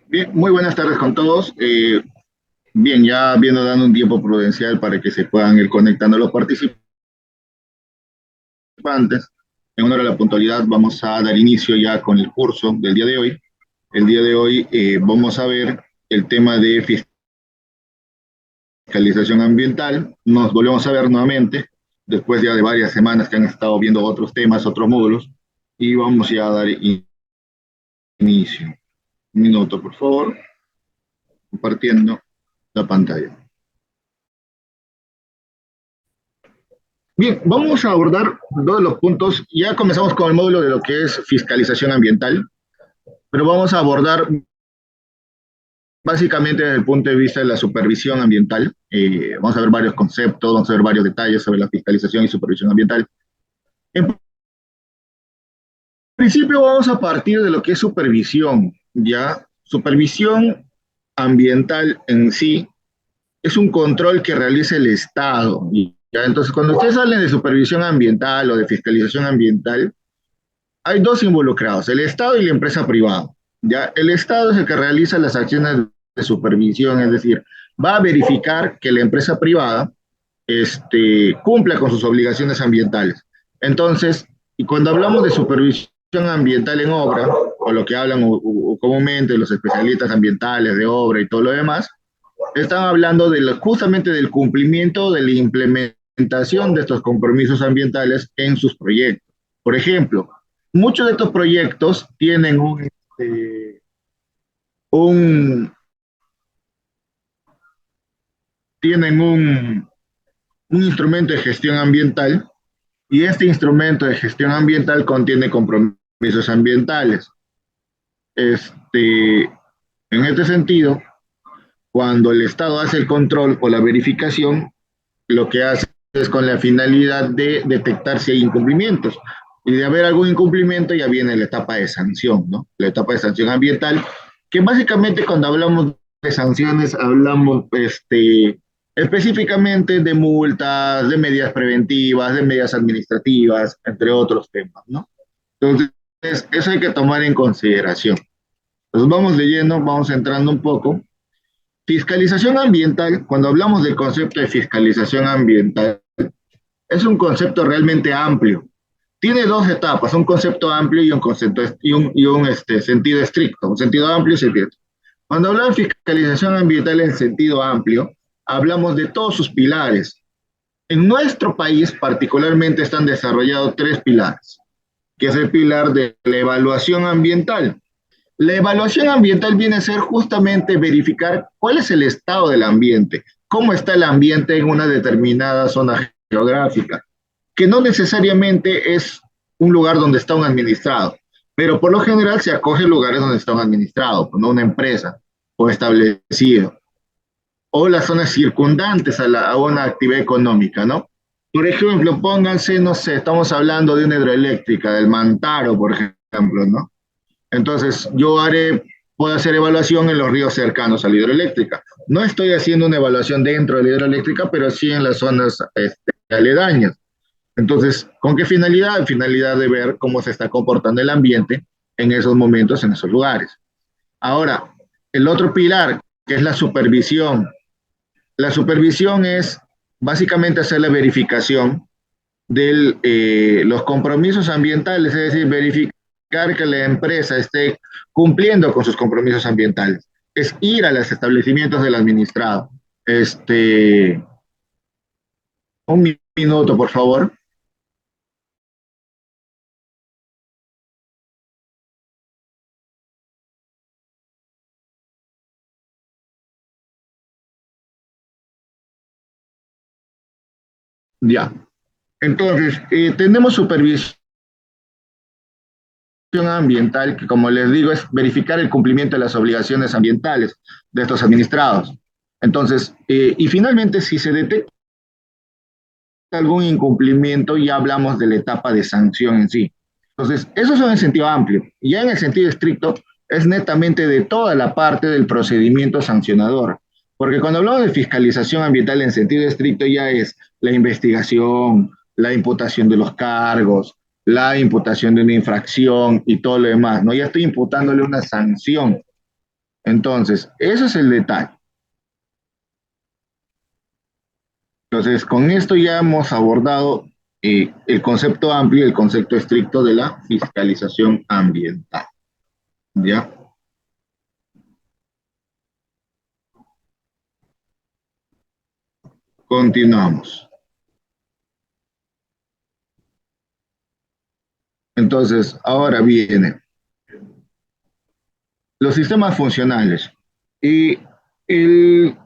Bien, muy buenas tardes con todos. Bien, ya viendo dando un tiempo prudencial para que se puedan ir conectando los participantes. En honor a la puntualidad, vamos a dar inicio ya con el curso del día de hoy. El día de hoy vamos a ver el tema de fiscalización ambiental. Nos volvemos a ver nuevamente después ya de varias semanas que han estado viendo otros temas, otros módulos, y vamos ya a dar inicio. Un minuto, por favor, compartiendo la pantalla. Bien, vamos a abordar todos los puntos. Ya comenzamos con el módulo de lo que es fiscalización ambiental, pero vamos a abordar básicamente desde el punto de vista de la supervisión ambiental. Vamos a ver varios conceptos, vamos a ver varios detalles sobre la fiscalización y supervisión ambiental. En principio vamos a partir de lo que es supervisión, ¿ya? Supervisión ambiental en sí es un control que realiza el Estado. ¿Ya? Entonces, cuando ustedes hablan de supervisión ambiental o de fiscalización ambiental, hay dos involucrados, el Estado y la empresa privada. ¿Ya? El Estado es el que realiza las acciones de supervisión, es decir, va a verificar que la empresa privada cumpla con sus obligaciones ambientales. Entonces, y cuando hablamos de supervisión ambiental en obra, o lo que hablan comúnmente los especialistas ambientales de obra y todo lo demás, están hablando justamente del cumplimiento, de la implementación de estos compromisos ambientales en sus proyectos. Por ejemplo, muchos de estos proyectos tienen un, tienen un instrumento de gestión ambiental y este instrumento de gestión ambiental contiene compromisos ambientales. Este, en este sentido, cuando el Estado hace el control o la verificación, lo que hace es con la finalidad de detectar si hay incumplimientos. Y de haber algún incumplimiento ya viene la etapa de sanción, ¿no? La etapa de sanción ambiental, que básicamente cuando hablamos de sanciones hablamos específicamente de multas, de medidas preventivas, de medidas administrativas, entre otros temas, ¿no? Entonces, eso hay que tomar en consideración. Entonces, vamos leyendo, vamos entrando un poco. Fiscalización ambiental, cuando hablamos del concepto de fiscalización ambiental, es un concepto realmente amplio. Tiene dos etapas, un concepto amplio y un concepto sentido estricto, un sentido amplio y sentido. Cuando hablamos de fiscalización ambiental en sentido amplio, hablamos de todos sus pilares. En nuestro país particularmente están desarrollados tres pilares, que es el pilar de la evaluación ambiental. La evaluación ambiental viene a ser justamente verificar cuál es el estado del ambiente, cómo está el ambiente en una determinada zona geográfica, que no necesariamente es un lugar donde está un administrado, pero por lo general se acoge lugares donde está un administrado, no una empresa o establecido, o las zonas circundantes a una actividad económica, ¿no? Por ejemplo, pónganse, no sé, estamos hablando de una hidroeléctrica, del Mantaro, por ejemplo, ¿no? Entonces, puedo hacer evaluación en los ríos cercanos a la hidroeléctrica. No estoy haciendo una evaluación dentro de la hidroeléctrica, pero sí en las zonas aledañas. Entonces, ¿con qué finalidad? Finalidad de ver cómo se está comportando el ambiente en esos momentos, en esos lugares. Ahora, el otro pilar, que es la supervisión. La supervisión es básicamente hacer la verificación de los compromisos ambientales, es decir, verificar que la empresa esté cumpliendo con sus compromisos ambientales. Es ir a los establecimientos del administrado. Un minuto, por favor. Ya. Entonces, tenemos supervisión ambiental, que como les digo, es verificar el cumplimiento de las obligaciones ambientales de estos administrados. Entonces, y finalmente, si se detecta algún incumplimiento, ya hablamos de la etapa de sanción en sí. Entonces, eso es en el sentido amplio. Y ya en el sentido estricto, es netamente de toda la parte del procedimiento sancionador. Porque cuando hablamos de fiscalización ambiental en sentido estricto, ya es la investigación, la imputación de los cargos, la imputación de una infracción y todo lo demás, ¿no? Ya estoy imputándole una sanción. Entonces, ese es el detalle. Entonces, con esto ya hemos abordado el concepto amplio y el concepto estricto de la fiscalización ambiental. ¿Ya? Continuamos. Entonces, ahora viene los sistemas funcionales. Y el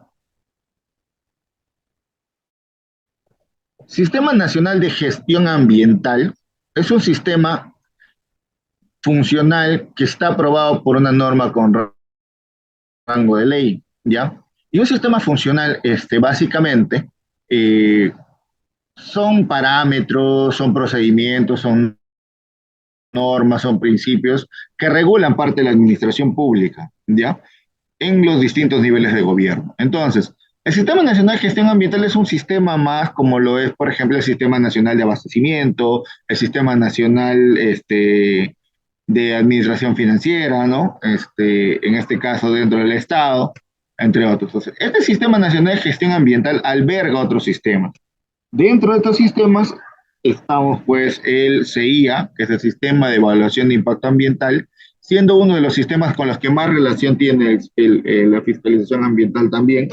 Sistema Nacional de Gestión Ambiental es un sistema funcional que está aprobado por una norma con rango de ley, ¿ya? Y un sistema funcional, básicamente, eh, son parámetros, son procedimientos, son normas, son principios que regulan parte de la administración pública, ¿ya? En los distintos niveles de gobierno. Entonces, el Sistema Nacional de Gestión Ambiental es un sistema más como lo es, por ejemplo, el Sistema Nacional de Abastecimiento, el Sistema Nacional de Administración Financiera, ¿no? En este caso dentro del Estado, entre otros. Entonces, este Sistema Nacional de Gestión Ambiental alberga otros sistemas. Dentro de estos sistemas estamos pues el CIA, que es el Sistema de Evaluación de Impacto Ambiental, siendo uno de los sistemas con los que más relación tiene la fiscalización ambiental también.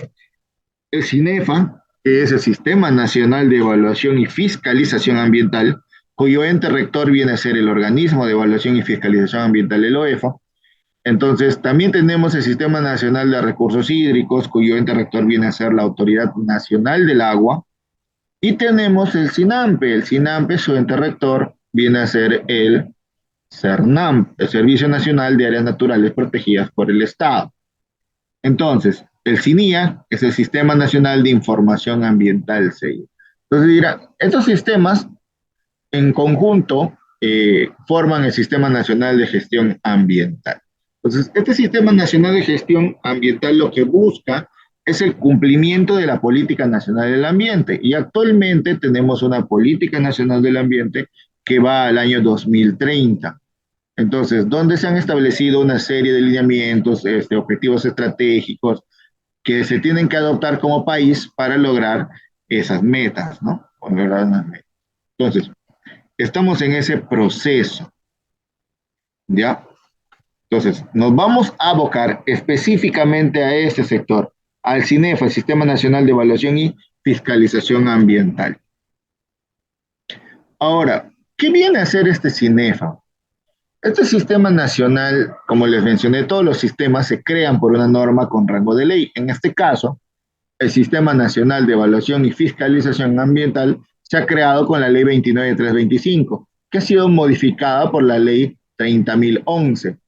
El CINEFA, que es el Sistema Nacional de Evaluación y Fiscalización Ambiental, cuyo ente rector viene a ser el Organismo de Evaluación y Fiscalización Ambiental, el OEFA. Entonces, también tenemos el Sistema Nacional de Recursos Hídricos, cuyo ente rector viene a ser la Autoridad Nacional del Agua, y tenemos el SINAMPE. El SINAMPE, su ente rector, viene a ser el CERNAMP, el Servicio Nacional de Áreas Naturales Protegidas por el Estado. Entonces, el SINIA es el Sistema Nacional de Información Ambiental, SEI. Entonces, dirá, estos sistemas en conjunto forman el Sistema Nacional de Gestión Ambiental. Entonces, este Sistema Nacional de Gestión Ambiental lo que busca es el cumplimiento de la Política Nacional del Ambiente. Y actualmente tenemos una Política Nacional del Ambiente que va al año 2030. Entonces, donde se han establecido una serie de lineamientos, objetivos estratégicos que se tienen que adoptar como país para lograr esas metas, ¿no? Para lograr unas metas. Entonces, estamos en ese proceso, ¿ya? Entonces, nos vamos a abocar específicamente a este sector, al CINEFA, el Sistema Nacional de Evaluación y Fiscalización Ambiental. Ahora, ¿qué viene a hacer este CINEFA? Este sistema nacional, como les mencioné, todos los sistemas se crean por una norma con rango de ley. En este caso, el Sistema Nacional de Evaluación y Fiscalización Ambiental se ha creado con la Ley 29325, que ha sido modificada por la Ley 30.011.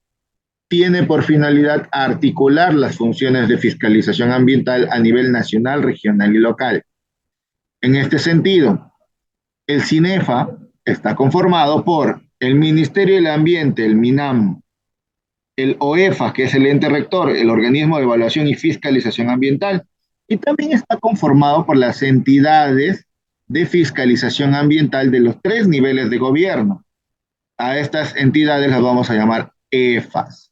Tiene por finalidad articular las funciones de fiscalización ambiental a nivel nacional, regional y local. En este sentido, el CINEFA está conformado por el Ministerio del Ambiente, el MINAM, el OEFA, que es el ente rector, el organismo de evaluación y fiscalización ambiental, y también está conformado por las entidades de fiscalización ambiental de los tres niveles de gobierno. A estas entidades las vamos a llamar EFAs.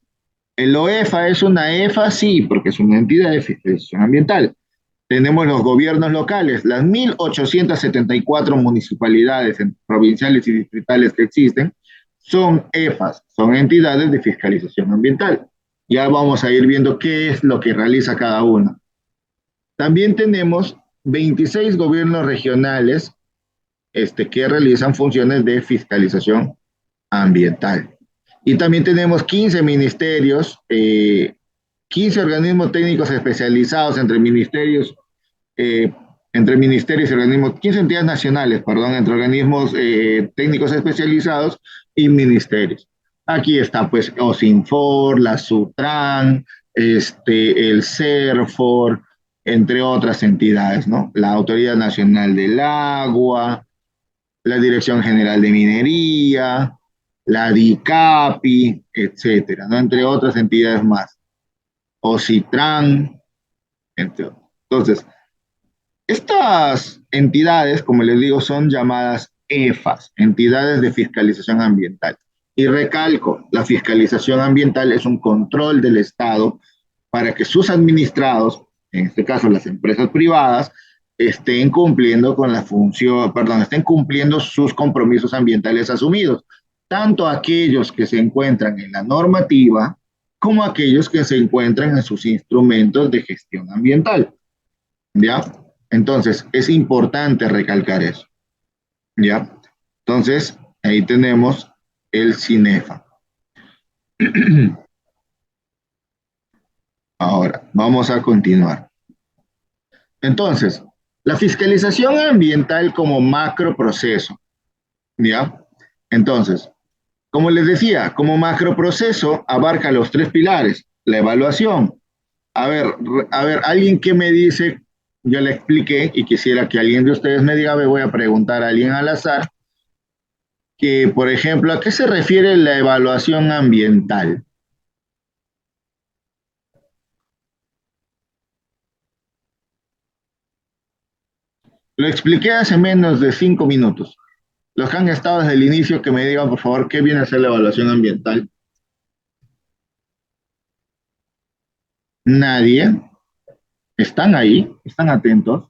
El OEFA es una EFA, sí, porque es una entidad de fiscalización ambiental. Tenemos los gobiernos locales, las 1.874 municipalidades provinciales y distritales que existen, son EFAs, son entidades de fiscalización ambiental. Ya vamos a ir viendo qué es lo que realiza cada una. También tenemos 26 gobiernos regionales que realizan funciones de fiscalización ambiental. Y también tenemos 15 ministerios, 15 organismos técnicos especializados eh, entre ministerios y organismos, 15 entidades nacionales, perdón, entre organismos técnicos especializados y ministerios. Aquí está pues OSINFOR, la SUTRAN, el CERFOR, entre otras entidades, ¿no? La Autoridad Nacional del Agua, la Dirección General de Minería, la DICAPI, etcétera, ¿no? Entre otras entidades más. OCITRAN, entre otras. Entonces, estas entidades, como les digo, son llamadas EFAS, entidades de fiscalización ambiental. Y recalco, la fiscalización ambiental es un control del Estado para que sus administrados, en este caso las empresas privadas, estén cumpliendo con la función, perdón, estén cumpliendo sus compromisos ambientales asumidos, tanto aquellos que se encuentran en la normativa como aquellos que se encuentran en sus instrumentos de gestión ambiental, ¿ya? Entonces, es importante recalcar eso, ¿ya? Entonces, ahí tenemos el CINEFA. Ahora, vamos a continuar. Entonces, la fiscalización ambiental como macro proceso, ¿ya? Entonces, como les decía, como macro proceso abarca los tres pilares, la evaluación. Alguien que me dice, yo le expliqué y quisiera que alguien de ustedes me diga, me voy a preguntar a alguien al azar, que, por ejemplo, ¿a qué se refiere la evaluación ambiental? Lo expliqué hace menos de 5 minutos. Los que han estado desde el inicio, que me digan, por favor, qué viene a ser la evaluación ambiental. Nadie. ¿Están ahí? ¿Están atentos?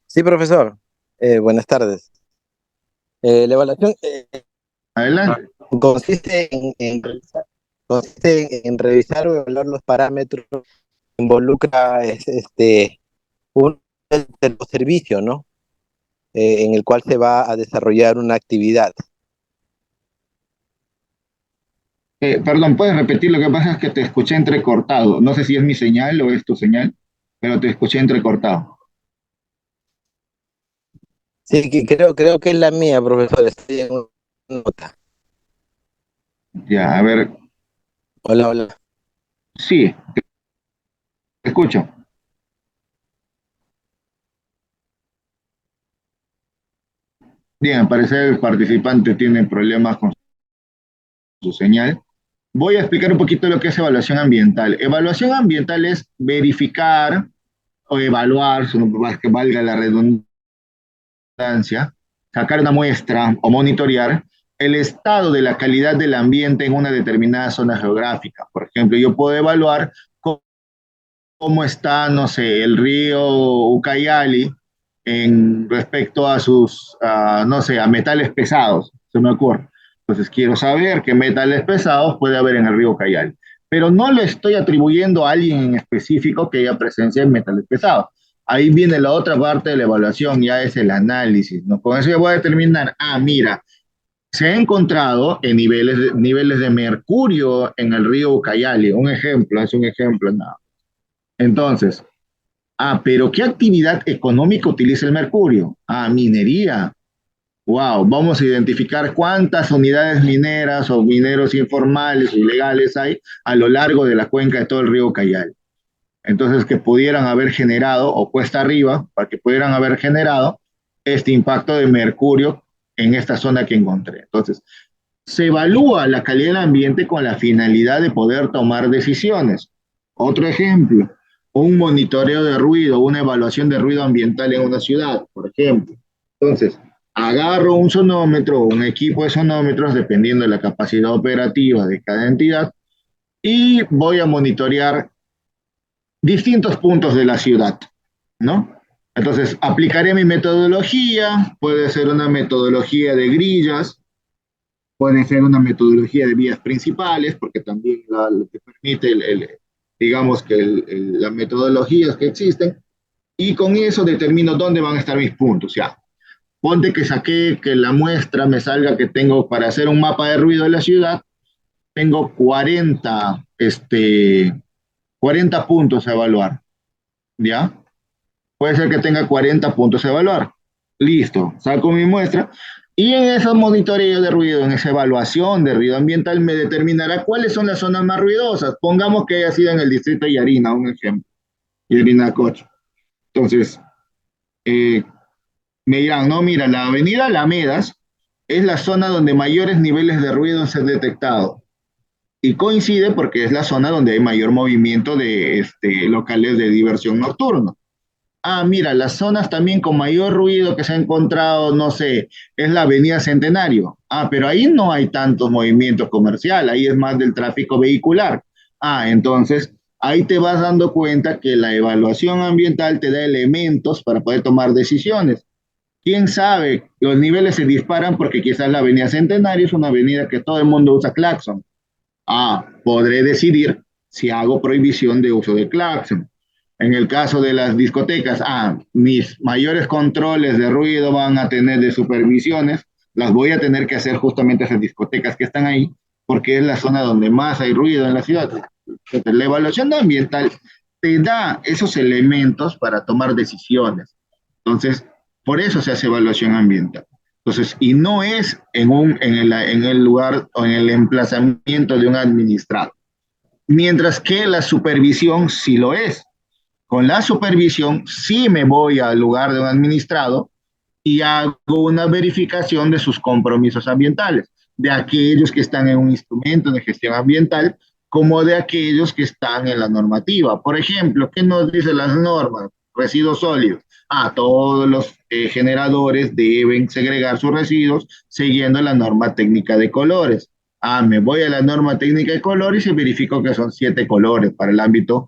Sí, profesor. Buenas tardes. La evaluación Adelante. consiste en revisar o evaluar los parámetros que involucra un servicio, ¿no? En el cual se va a desarrollar una actividad. Perdón, ¿puedes repetir? Lo que pasa es que te escuché entrecortado. No sé si es mi señal o es tu señal, pero te escuché entrecortado. Sí, creo que es la mía, profesor. Estoy en una nota. Ya, a ver, Hola, hola. sí, te escucho. Bien, al parecer el participante tiene problemas con su señal. Voy a explicar un poquito lo que es evaluación ambiental. Evaluación ambiental es verificar o evaluar, que valga la redundancia, sacar una muestra o monitorear el estado de la calidad del ambiente en una determinada zona geográfica. Por ejemplo, yo puedo evaluar cómo está, no sé, el río Ucayali en respecto a sus, no sé, a metales pesados, se me ocurre. Entonces quiero saber qué metales pesados puede haber en el río Ucayali. Pero no le estoy atribuyendo a alguien en específico que haya presencia en metales pesados. Ahí viene la otra parte de la evaluación, ya es el análisis, ¿no? Con eso ya voy a determinar, mira, se ha encontrado en niveles de mercurio en el río Ucayali, un ejemplo, es un ejemplo, nada. Entonces, pero ¿qué actividad económica utiliza el mercurio? Minería. Wow, vamos a identificar cuántas unidades mineras o mineros informales o ilegales hay a lo largo de la cuenca de todo el río Cayal. Entonces, que pudieran haber generado, o cuesta arriba, para que pudieran haber generado este impacto de mercurio en esta zona que encontré. Entonces, se evalúa la calidad del ambiente con la finalidad de poder tomar decisiones. Otro ejemplo, un monitoreo de ruido, una evaluación de ruido ambiental en una ciudad, por ejemplo. Entonces, agarro un sonómetro o un equipo de sonómetros, dependiendo de la capacidad operativa de cada entidad, y voy a monitorear distintos puntos de la ciudad, ¿no? Entonces, aplicaré mi metodología, puede ser una metodología de grillas, puede ser una metodología de vías principales, porque también lo que permite, digamos que las metodologías que existen, y con eso determino dónde van a estar mis puntos. Ya, ponte que saqué que la muestra me salga que tengo para hacer un mapa de ruido de la ciudad, tengo 40 puntos a evaluar, ¿ya? Puede ser que tenga 40 puntos a evaluar. Listo, saco mi muestra y en ese monitoreo de ruido, en esa evaluación de ruido ambiental, me determinará cuáles son las zonas más ruidosas. Pongamos que haya sido en el distrito de Yarina, un ejemplo, Yarina Cocho. Entonces, eh, me dirán, no, mira, la avenida Alamedas es la zona donde mayores niveles de ruido se han detectado. Y coincide porque es la zona donde hay mayor movimiento de locales de diversión nocturno. Ah, mira, las zonas también con mayor ruido que se ha encontrado, no sé, es la Avenida Centenario. Ah, pero ahí no hay tantos movimientos comerciales, ahí es más del tráfico vehicular. Ah, entonces ahí te vas dando cuenta que la evaluación ambiental te da elementos para poder tomar decisiones. Quién sabe, los niveles se disparan porque quizás la Avenida Centenario es una avenida que todo el mundo usa claxon. Ah, podré decidir si hago prohibición de uso de claxon. En el caso de las discotecas, mis mayores controles de ruido van a tener de supervisiones, las voy a tener que hacer justamente esas discotecas que están ahí, porque es la zona donde más hay ruido en la ciudad. Entonces, la evaluación ambiental te da esos elementos para tomar decisiones. Entonces, por eso se hace evaluación ambiental. Entonces, y no es en el lugar o en el emplazamiento de un administrado, mientras que la supervisión sí lo es. Con la supervisión sí me voy al lugar de un administrado y hago una verificación de sus compromisos ambientales, de aquellos que están en un instrumento de gestión ambiental, como de aquellos que están en la normativa. Por ejemplo, ¿qué nos dicen las normas? Residuos sólidos. Todos los generadores deben segregar sus residuos siguiendo la norma técnica de colores. Me voy a la norma técnica de colores y verifico que son 7 colores para el ámbito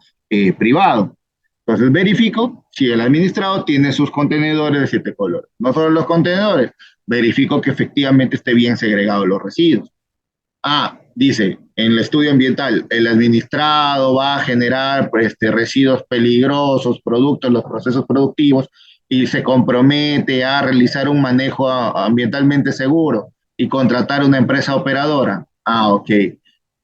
privado. Entonces verifico si el administrado tiene sus contenedores de 7 colores. No solo los contenedores, verifico que efectivamente esté bien segregados los residuos. Dice en el estudio ambiental, el administrado va a generar residuos peligrosos, productos de los procesos productivos y se compromete a realizar un manejo ambientalmente seguro y contratar una empresa operadora. Ok.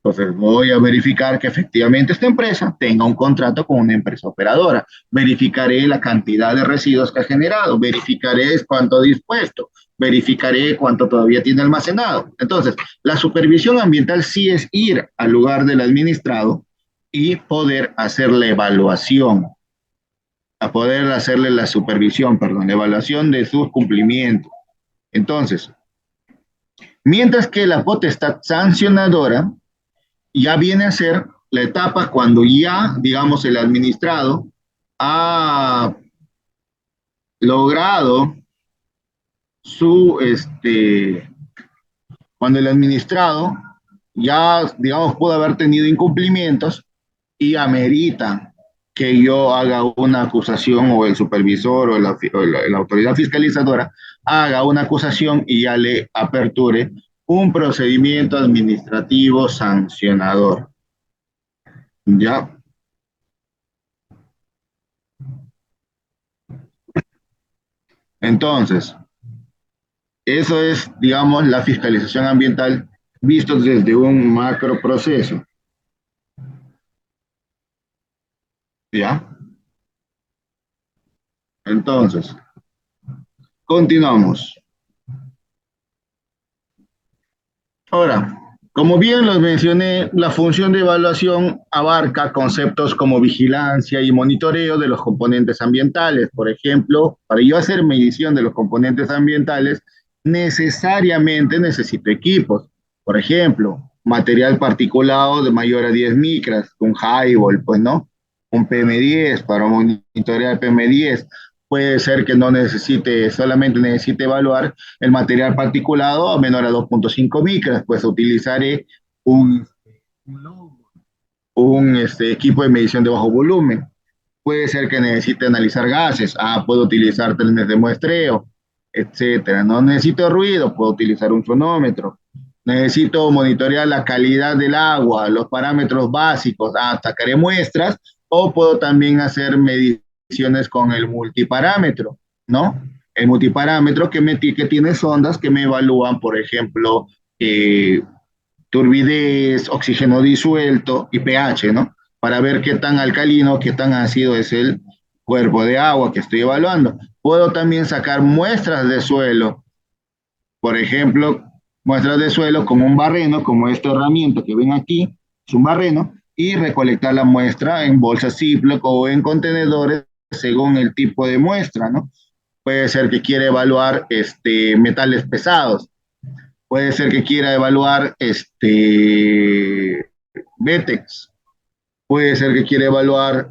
Entonces voy a verificar que efectivamente esta empresa tenga un contrato con una empresa operadora. Verificaré la cantidad de residuos que ha generado, verificaré cuánto ha dispuesto, verificaré cuánto todavía tiene almacenado. Entonces, la supervisión ambiental sí es ir al lugar del administrado y poder hacer la evaluación, a poder hacerle la supervisión, perdón, la evaluación de sus cumplimientos. Entonces, mientras que la potestad sancionadora ya viene a ser la etapa cuando ya, digamos, el administrado ha logrado su, cuando el administrado ya, digamos, pudo haber tenido incumplimientos y amerita que yo haga una acusación o el supervisor o la autoridad fiscalizadora haga una acusación y ya le aperture un procedimiento administrativo sancionador. ¿Ya? Entonces, eso es, digamos, la fiscalización ambiental visto desde un macro proceso. ¿Ya? Entonces, continuamos. Ahora, como bien los mencioné, la función de evaluación abarca conceptos como vigilancia y monitoreo de los componentes ambientales. Por ejemplo, para yo hacer medición de los componentes ambientales, necesariamente necesito equipos. Por ejemplo, material particulado de mayor a 10 micras, un highball, pues no, un PM10 para monitorear PM10. Puede ser que no necesite, solamente necesite evaluar el material particulado a menor a 2.5 micras, pues utilizaré un, un equipo de medición de bajo volumen. Puede ser que necesite analizar gases, puedo utilizar trenes de muestreo, etcétera. No necesito ruido, puedo utilizar un sonómetro. Necesito monitorear la calidad del agua, los parámetros básicos, sacaré muestras o puedo también hacer mediciones con el multiparámetro, ¿no? El multiparámetro que tiene sondas que me evalúan, por ejemplo, eh, turbidez, oxígeno disuelto y pH, ¿no? Para ver qué tan alcalino, qué tan ácido es el cuerpo de agua que estoy evaluando. Puedo también sacar muestras de suelo, por ejemplo, muestras de suelo con un barreno, como esta herramienta que ven aquí, es un barreno, y recolectar la muestra en bolsas Ziploc o en contenedores según el tipo de muestra, ¿no? Puede ser que quiera evaluar metales pesados, puede ser que quiera evaluar BETEX, puede ser que quiera evaluar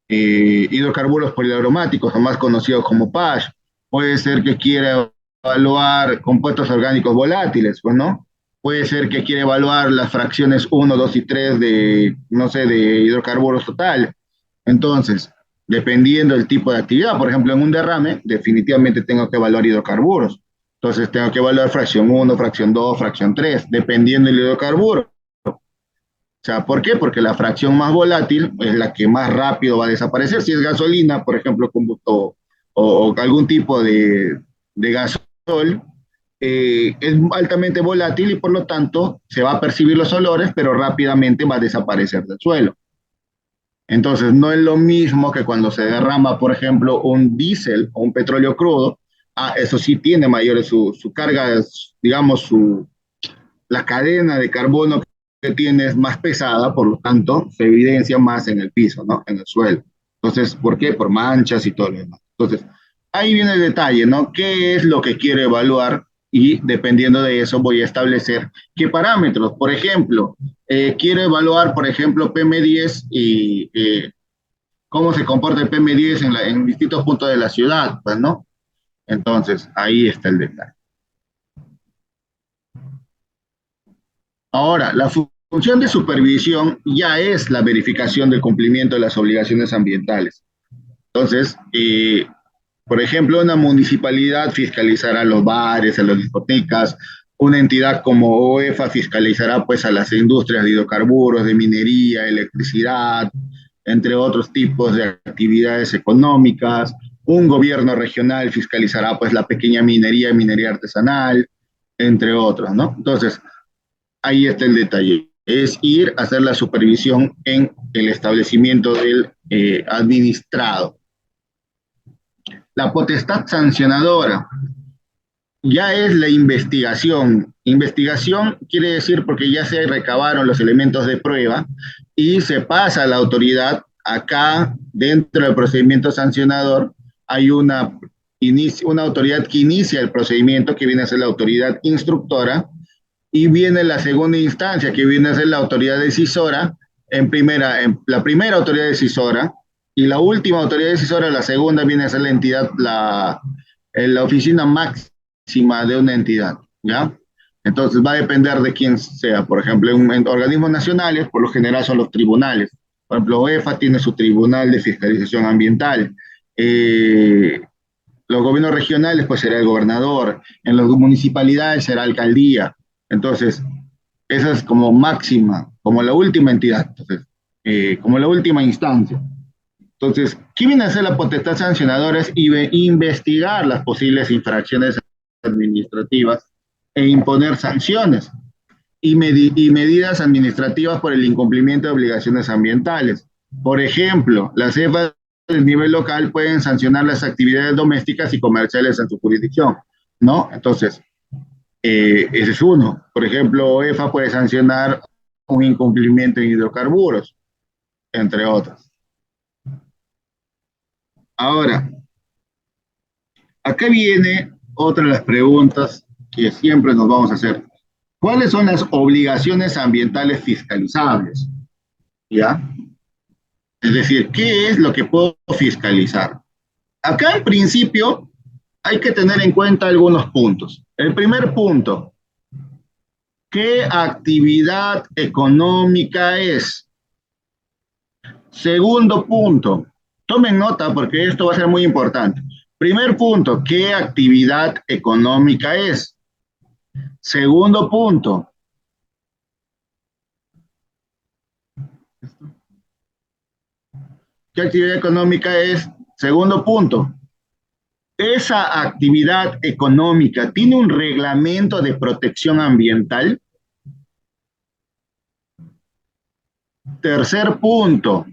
hidrocarburos poliaromáticos, o más conocidos como PASH. Puede ser que quiera evaluar compuestos orgánicos volátiles, pues, ¿no? Puede ser que quiera evaluar las fracciones uno, 2 y 3 de, no sé, de hidrocarburos total. Entonces, dependiendo del tipo de actividad, por ejemplo, en un derrame, definitivamente tengo que evaluar hidrocarburos. Entonces, tengo que evaluar fracción uno, fracción 2, fracción 3, dependiendo del hidrocarburo. O sea, ¿por qué? Porque la fracción más volátil es la que más rápido va a desaparecer. Si es gasolina, por ejemplo, o algún tipo de gasol, es altamente volátil y por lo tanto se va a percibir los olores, pero rápidamente va a desaparecer del suelo. Entonces, no es lo mismo que cuando se derrama, por ejemplo, un diésel o un petróleo crudo. Eso sí tiene mayores su carga, digamos, la cadena de carbono que tiene es más pesada, por lo tanto, se evidencia más en el piso, ¿no? En el suelo. Entonces, ¿por qué? Por manchas y todo lo demás. Entonces, ahí viene el detalle, ¿no? ¿Qué es lo que quiero evaluar? Y dependiendo de eso voy a establecer qué parámetros. Por ejemplo, quiero evaluar, por ejemplo, PM10 y cómo se comporta el PM10 en distintos puntos de la ciudad, pues, ¿no? Entonces, ahí está el detalle. Ahora, la función de supervisión ya es la verificación del cumplimiento de las obligaciones ambientales. Entonces, por ejemplo, una municipalidad fiscalizará los bares, a las discotecas, una entidad como OEFA fiscalizará pues a las industrias de hidrocarburos, de minería, electricidad, entre otros tipos de actividades económicas. Un gobierno regional fiscalizará pues la pequeña minería y minería artesanal, entre otros, ¿no? Entonces, ahí está el detalle. Es ir a hacer la supervisión en el establecimiento del administrado. La potestad sancionadora ya es la investigación. Investigación quiere decir porque ya se recabaron los elementos de prueba y se pasa a la autoridad. Acá, dentro del procedimiento sancionador, hay una autoridad que inicia el procedimiento, que viene a ser la autoridad instructora, y viene la segunda instancia, que viene a ser la autoridad decisora, la primera autoridad decisora, y la última autoridad decisora, la segunda, viene a ser la entidad, la oficina máxima de una entidad, ¿ya? Entonces va a depender de quién sea. Por ejemplo, en organismos nacionales, por lo general son los tribunales. Por ejemplo, OEFA tiene su tribunal de fiscalización ambiental. Eh, los gobiernos regionales, pues será el gobernador. En las municipalidades será alcaldía. Entonces, esa es como máxima, como la última entidad, entonces, como la última instancia. Entonces, ¿qué viene a hacer la potestad sancionadora? Es investigar las posibles infracciones administrativas e imponer sanciones y medidas administrativas por el incumplimiento de obligaciones ambientales. Por ejemplo, las cefas del nivel local pueden sancionar las actividades domésticas y comerciales en su jurisdicción, ¿no? Entonces, ese es uno. Por ejemplo, EFA puede sancionar un incumplimiento en hidrocarburos, entre otros. Ahora, acá viene otra de las preguntas que siempre nos vamos a hacer. ¿Cuáles son las obligaciones ambientales fiscalizables? ¿Ya? Es decir, ¿qué es lo que puedo fiscalizar? Acá, en principio, hay que tener en cuenta algunos puntos. El primer punto, ¿qué actividad económica es? Segundo punto, tomen nota porque esto va a ser muy importante. Primer punto, ¿qué actividad económica es? Segundo punto, ¿qué actividad económica es? Segundo punto, ¿esa actividad económica tiene un reglamento de protección ambiental? Tercer punto,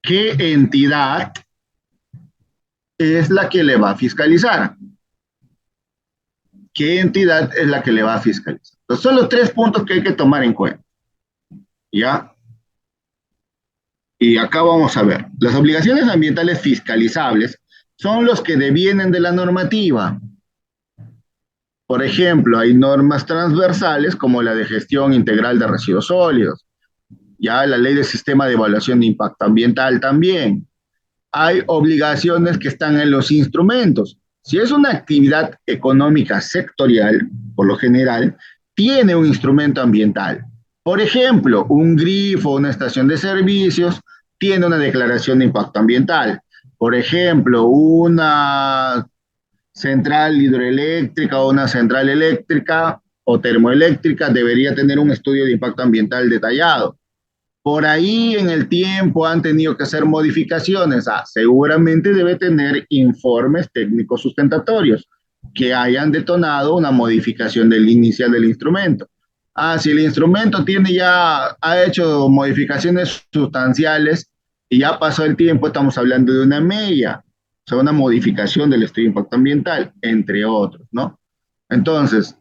¿qué entidad es la que le va a fiscalizar? ¿Qué entidad es la que le va a fiscalizar? Entonces, son los tres puntos que hay que tomar en cuenta. ¿Ya? Y acá vamos a ver. Las obligaciones ambientales fiscalizables son los que devienen de la normativa. Por ejemplo, hay normas transversales como la de gestión integral de residuos sólidos. ya la ley del sistema de evaluación de impacto ambiental también. Hay obligaciones que están en los instrumentos. Si es una actividad económica sectorial, por lo general, tiene un instrumento ambiental. Por ejemplo, un grifo, una estación de servicios, tiene una declaración de impacto ambiental. Por ejemplo, una central hidroeléctrica o una central eléctrica o termoeléctrica debería tener un estudio de impacto ambiental detallado. Por ahí en el tiempo han tenido que hacer modificaciones. Seguramente debe tener informes técnicos sustentatorios que hayan detonado una modificación del inicial del instrumento. Si el instrumento ha hecho modificaciones sustanciales y ya pasó el tiempo, estamos hablando de una mella, o sea, una modificación del estudio de impacto ambiental, entre otros, ¿no? Entonces,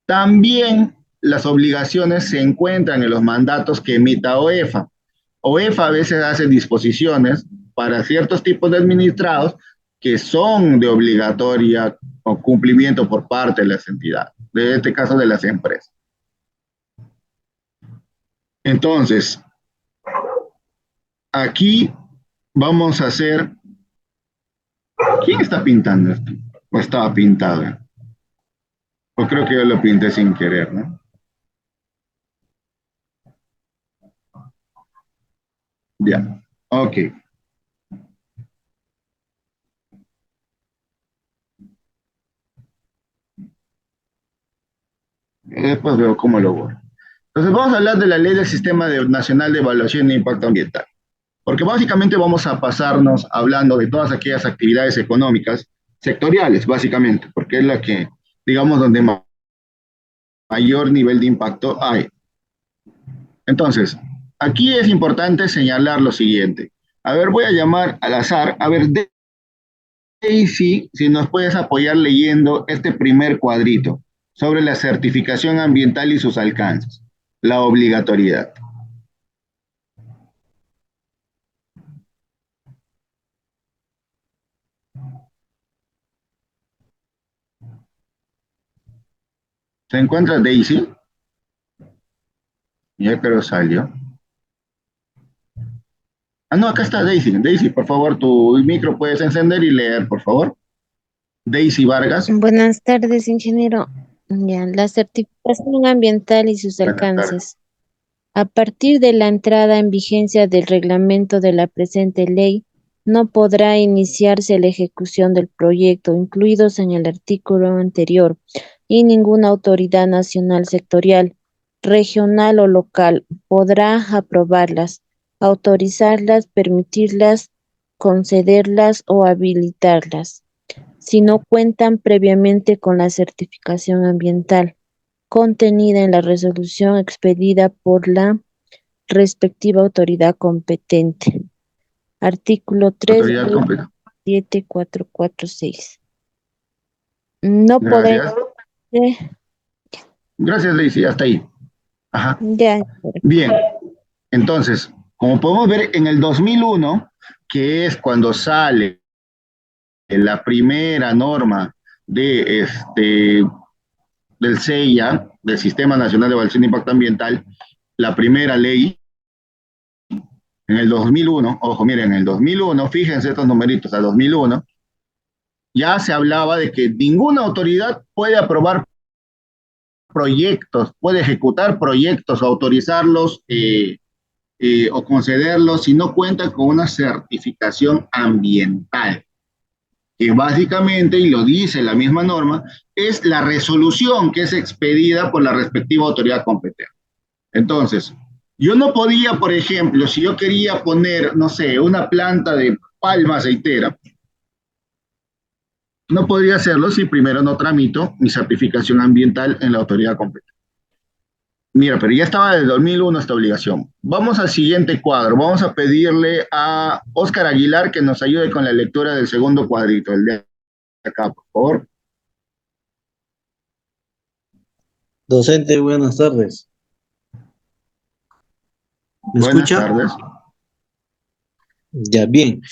también las obligaciones se encuentran en los mandatos que emita OEFA. OEFA a veces hace disposiciones para ciertos tipos de administrados que son de obligatoria o cumplimiento por parte de las entidades, en este caso de las empresas. Entonces, aquí vamos a hacer... ¿Quién está pintando esto? ¿O estaba pintado? O creo que yo lo pinté sin querer, ¿no? Ya, ok. Después veo cómo lo borro. Entonces vamos a hablar de la Ley del Sistema Nacional de Evaluación de Impacto Ambiental, porque básicamente vamos a pasarnos hablando de todas aquellas actividades económicas sectoriales, básicamente, porque es la que, digamos, donde mayor nivel de impacto hay. Entonces, aquí es importante señalar lo siguiente. A ver, voy a llamar al azar. A ver, Daisy, si nos puedes apoyar leyendo este primer cuadrito sobre la certificación ambiental y sus alcances, la obligatoriedad. ¿Se encuentra Daisy? Ya creo salió. No, acá está Daisy. Daisy, por favor, tu micro puedes encender y leer, por favor. Daisy Vargas. Buenas tardes, ingeniero. Ya, la certificación ambiental y sus Buenas tardes. alcances. A partir de la entrada en vigencia del reglamento de la presente ley, no podrá iniciarse la ejecución del proyecto incluidos en el artículo anterior y ninguna autoridad nacional sectorial, regional o local podrá aprobarlas, autorizarlas, permitirlas, concederlas o habilitarlas si no cuentan previamente con la certificación ambiental contenida en la resolución expedida por la respectiva autoridad competente. Artículo 3 de Autoridad la completa. 7446. No podrá... Gracias. Gracias, Daisy. Hasta ahí. Ajá. Ya. Bien. Entonces, como podemos ver, en el 2001, que es cuando sale la primera norma del SEIA, del Sistema Nacional de Evaluación de Impacto Ambiental, la primera ley, en el 2001, ojo, miren, en el 2001, fíjense estos numeritos, al 2001, ya se hablaba de que ninguna autoridad puede aprobar proyectos, puede ejecutar proyectos, autorizarlos o concederlos si no cuenta con una certificación ambiental, que básicamente, y lo dice la misma norma, es la resolución que es expedida por la respectiva autoridad competente. Entonces, yo no podía, por ejemplo, si yo quería poner, no sé, una planta de palma aceitera, no podría hacerlo si primero no tramito mi certificación ambiental en la autoridad competente. Mira, pero ya estaba desde 2001 esta obligación. Vamos al siguiente cuadro. Vamos a pedirle a Óscar Aguilar que nos ayude con la lectura del segundo cuadrito, el de acá, por favor. Docente, buenas tardes. ¿Me Buenas escucha? tardes. Ya, bien.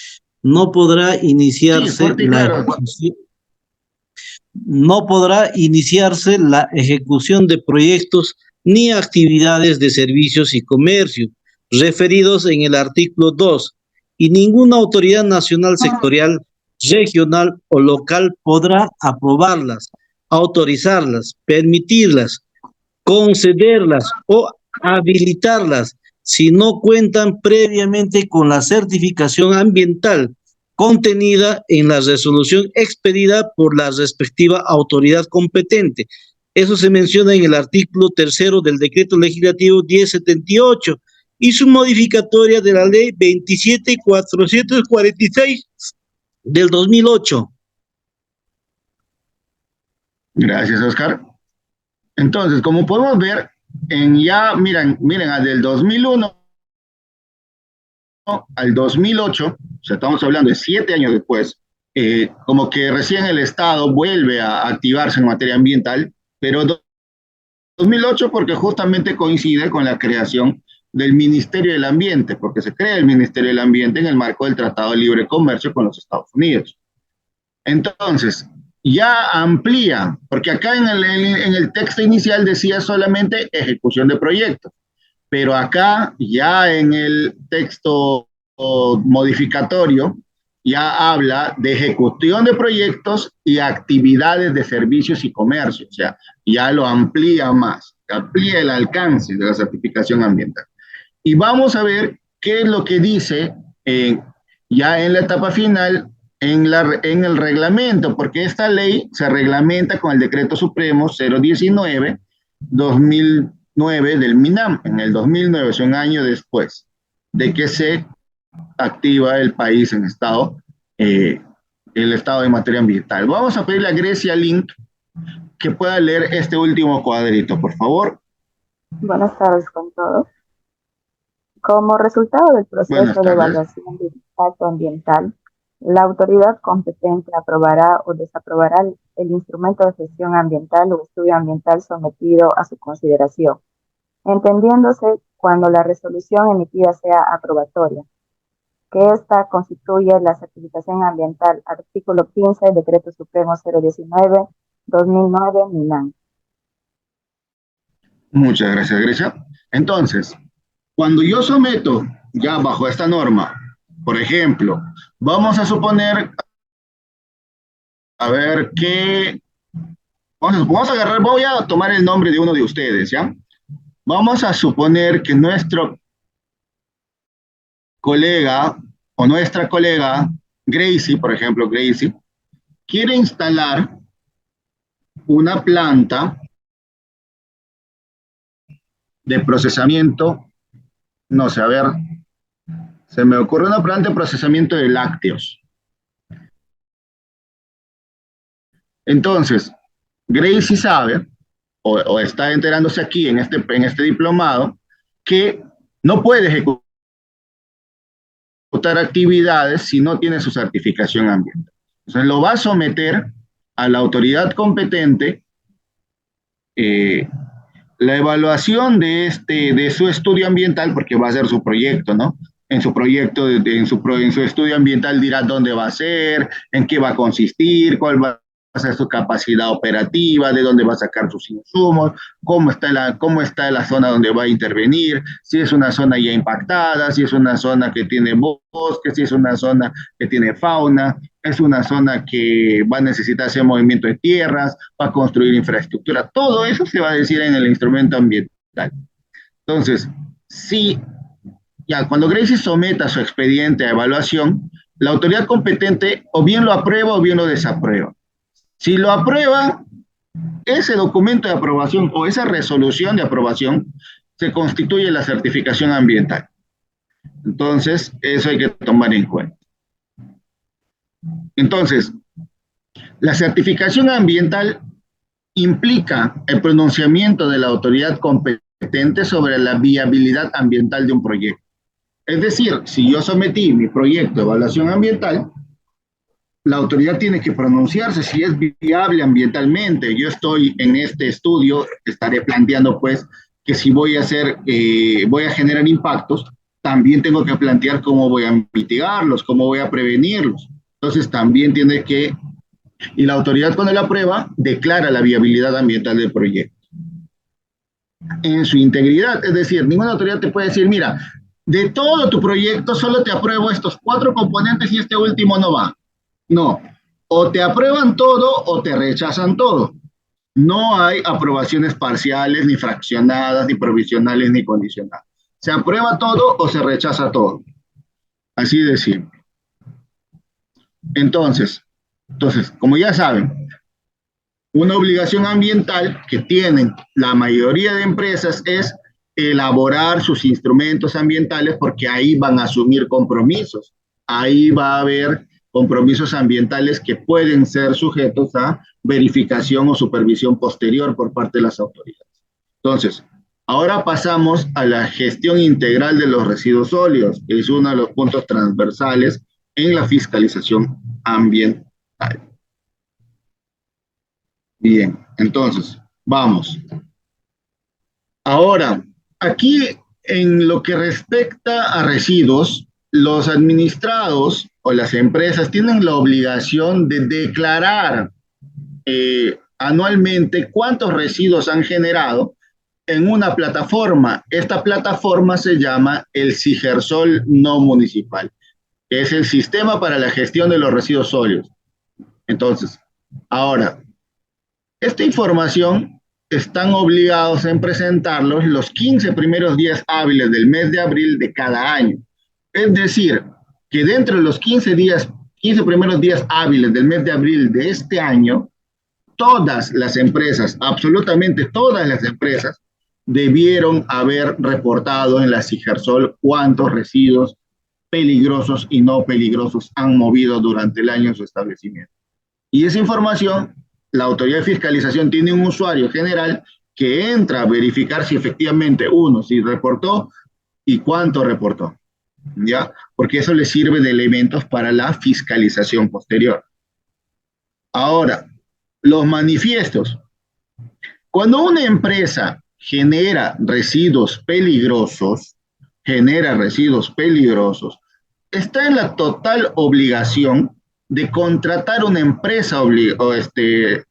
No podrá Sí, iniciarse fuerte y la claro. ejecución, no podrá iniciarse la ejecución de proyectos ni actividades de servicios y comercio referidos en el artículo 2, y ninguna autoridad nacional sectorial, regional o local podrá aprobarlas, autorizarlas, permitirlas, concederlas o habilitarlas si no cuentan previamente con la certificación ambiental contenida en la resolución expedida por la respectiva autoridad competente. Eso se menciona en el artículo 3 del Decreto Legislativo 1078 y su modificatoria de la Ley 27.446 del 2008. Gracias, Oscar. Entonces, como podemos ver, miren, del 2001 al 2008, o sea, estamos hablando de 7 años después, como que recién el Estado vuelve a activarse en materia ambiental, pero 2008 porque justamente coincide con la creación del Ministerio del Ambiente, porque se crea el Ministerio del Ambiente en el marco del Tratado de Libre Comercio con los Estados Unidos. Entonces, ya amplía, porque acá en el texto inicial decía solamente ejecución de proyectos, pero acá ya en el texto modificatorio ya habla de ejecución de proyectos y actividades de servicios y comercio, o sea, ya lo amplía más, amplía el alcance de la certificación ambiental. Y vamos a ver qué es lo que dice ya en la etapa final en el reglamento, porque esta ley se reglamenta con el Decreto Supremo 019-2009 del MINAM, en el 2009, es un año después de que se activa el país en el estado de materia ambiental. Vamos a pedirle a Grecia Link que pueda leer este último cuadrito, por favor. Buenas tardes con todos. Como resultado del proceso de evaluación de impacto ambiental, la autoridad competente aprobará o desaprobará el instrumento de gestión ambiental o estudio ambiental sometido a su consideración, entendiéndose cuando la resolución emitida sea aprobatoria, que ésta constituye la certificación ambiental, artículo 15, Decreto Supremo 019-2009, MINAM. Muchas gracias, Grecia. Entonces, cuando yo someto ya bajo esta norma, por ejemplo, vamos a suponer, a ver qué, vamos a agarrar, voy a tomar el nombre de uno de ustedes, ¿ya? Vamos a suponer que nuestro colega o nuestra colega, Gracie, por ejemplo, Gracie, quiere instalar una planta de procesamiento, no sé, a ver, se me ocurre una planta de procesamiento de lácteos. Entonces, Gracie sabe, o está enterándose aquí en este diplomado, que no puede ejecutar actividades si no tiene su certificación ambiental. Entonces, lo va a someter a la autoridad competente la evaluación de su estudio ambiental, porque va a ser su proyecto, ¿no? En su proyecto, en su estudio ambiental dirá dónde va a ser, en qué va a consistir, cuál va a ser su capacidad operativa, de dónde va a sacar sus insumos, cómo está la zona donde va a intervenir, si es una zona ya impactada, si es una zona que tiene bosque, si es una zona que tiene fauna, es una zona que va a necesitar hacer movimiento de tierras, va a construir infraestructura, todo eso se va a decir en el instrumento ambiental. Entonces, si ya cuando Gracie someta su expediente a evaluación, la autoridad competente o bien lo aprueba o bien lo desaprueba. Si lo aprueba, ese documento de aprobación o esa resolución de aprobación se constituye la certificación ambiental. Entonces, eso hay que tomar en cuenta. Entonces, la certificación ambiental implica el pronunciamiento de la autoridad competente sobre la viabilidad ambiental de un proyecto. Es decir, si yo sometí mi proyecto de evaluación ambiental, la autoridad tiene que pronunciarse si es viable ambientalmente. Yo estoy en este estudio, estaré planteando pues que si voy a generar impactos, también tengo que plantear cómo voy a mitigarlos, cómo voy a prevenirlos. Entonces también tiene que, y la autoridad cuando la aprueba, declara la viabilidad ambiental del proyecto en su integridad. Es decir, ninguna autoridad te puede decir, mira, de todo tu proyecto solo te apruebo estos 4 componentes y este último no va. No, o te aprueban todo o te rechazan todo. No hay aprobaciones parciales, ni fraccionadas, ni provisionales, ni condicionales. Se aprueba todo o se rechaza todo. Así de simple. Entonces, como ya saben, una obligación ambiental que tienen la mayoría de empresas es elaborar sus instrumentos ambientales porque ahí van a asumir compromisos. Ahí va a haber compromisos ambientales que pueden ser sujetos a verificación o supervisión posterior por parte de las autoridades. Entonces, ahora pasamos a la gestión integral de los residuos sólidos, que es uno de los puntos transversales en la fiscalización ambiental. Bien, entonces, vamos. Ahora, aquí en lo que respecta a residuos, los administrados o las empresas tienen la obligación de declarar anualmente cuántos residuos han generado en una plataforma. Esta plataforma se llama el Sigersol no municipal, que es el sistema para la gestión de los residuos sólidos. Entonces, ahora, esta información están obligados en presentarlos los 15 primeros días hábiles del mes de abril de cada año. Es decir, que dentro de los 15 primeros días hábiles del mes de abril de este año, todas las empresas, absolutamente todas las empresas, debieron haber reportado en la Sigersol cuántos residuos peligrosos y no peligrosos han movido durante el año en su establecimiento. Y esa información, la autoridad de fiscalización tiene un usuario general que entra a verificar si efectivamente si reportó y cuánto reportó, ¿ya? Porque eso le sirve de elementos para la fiscalización posterior. Ahora, los manifiestos. Cuando una empresa genera residuos peligrosos, está en la total obligación de contratar una empresa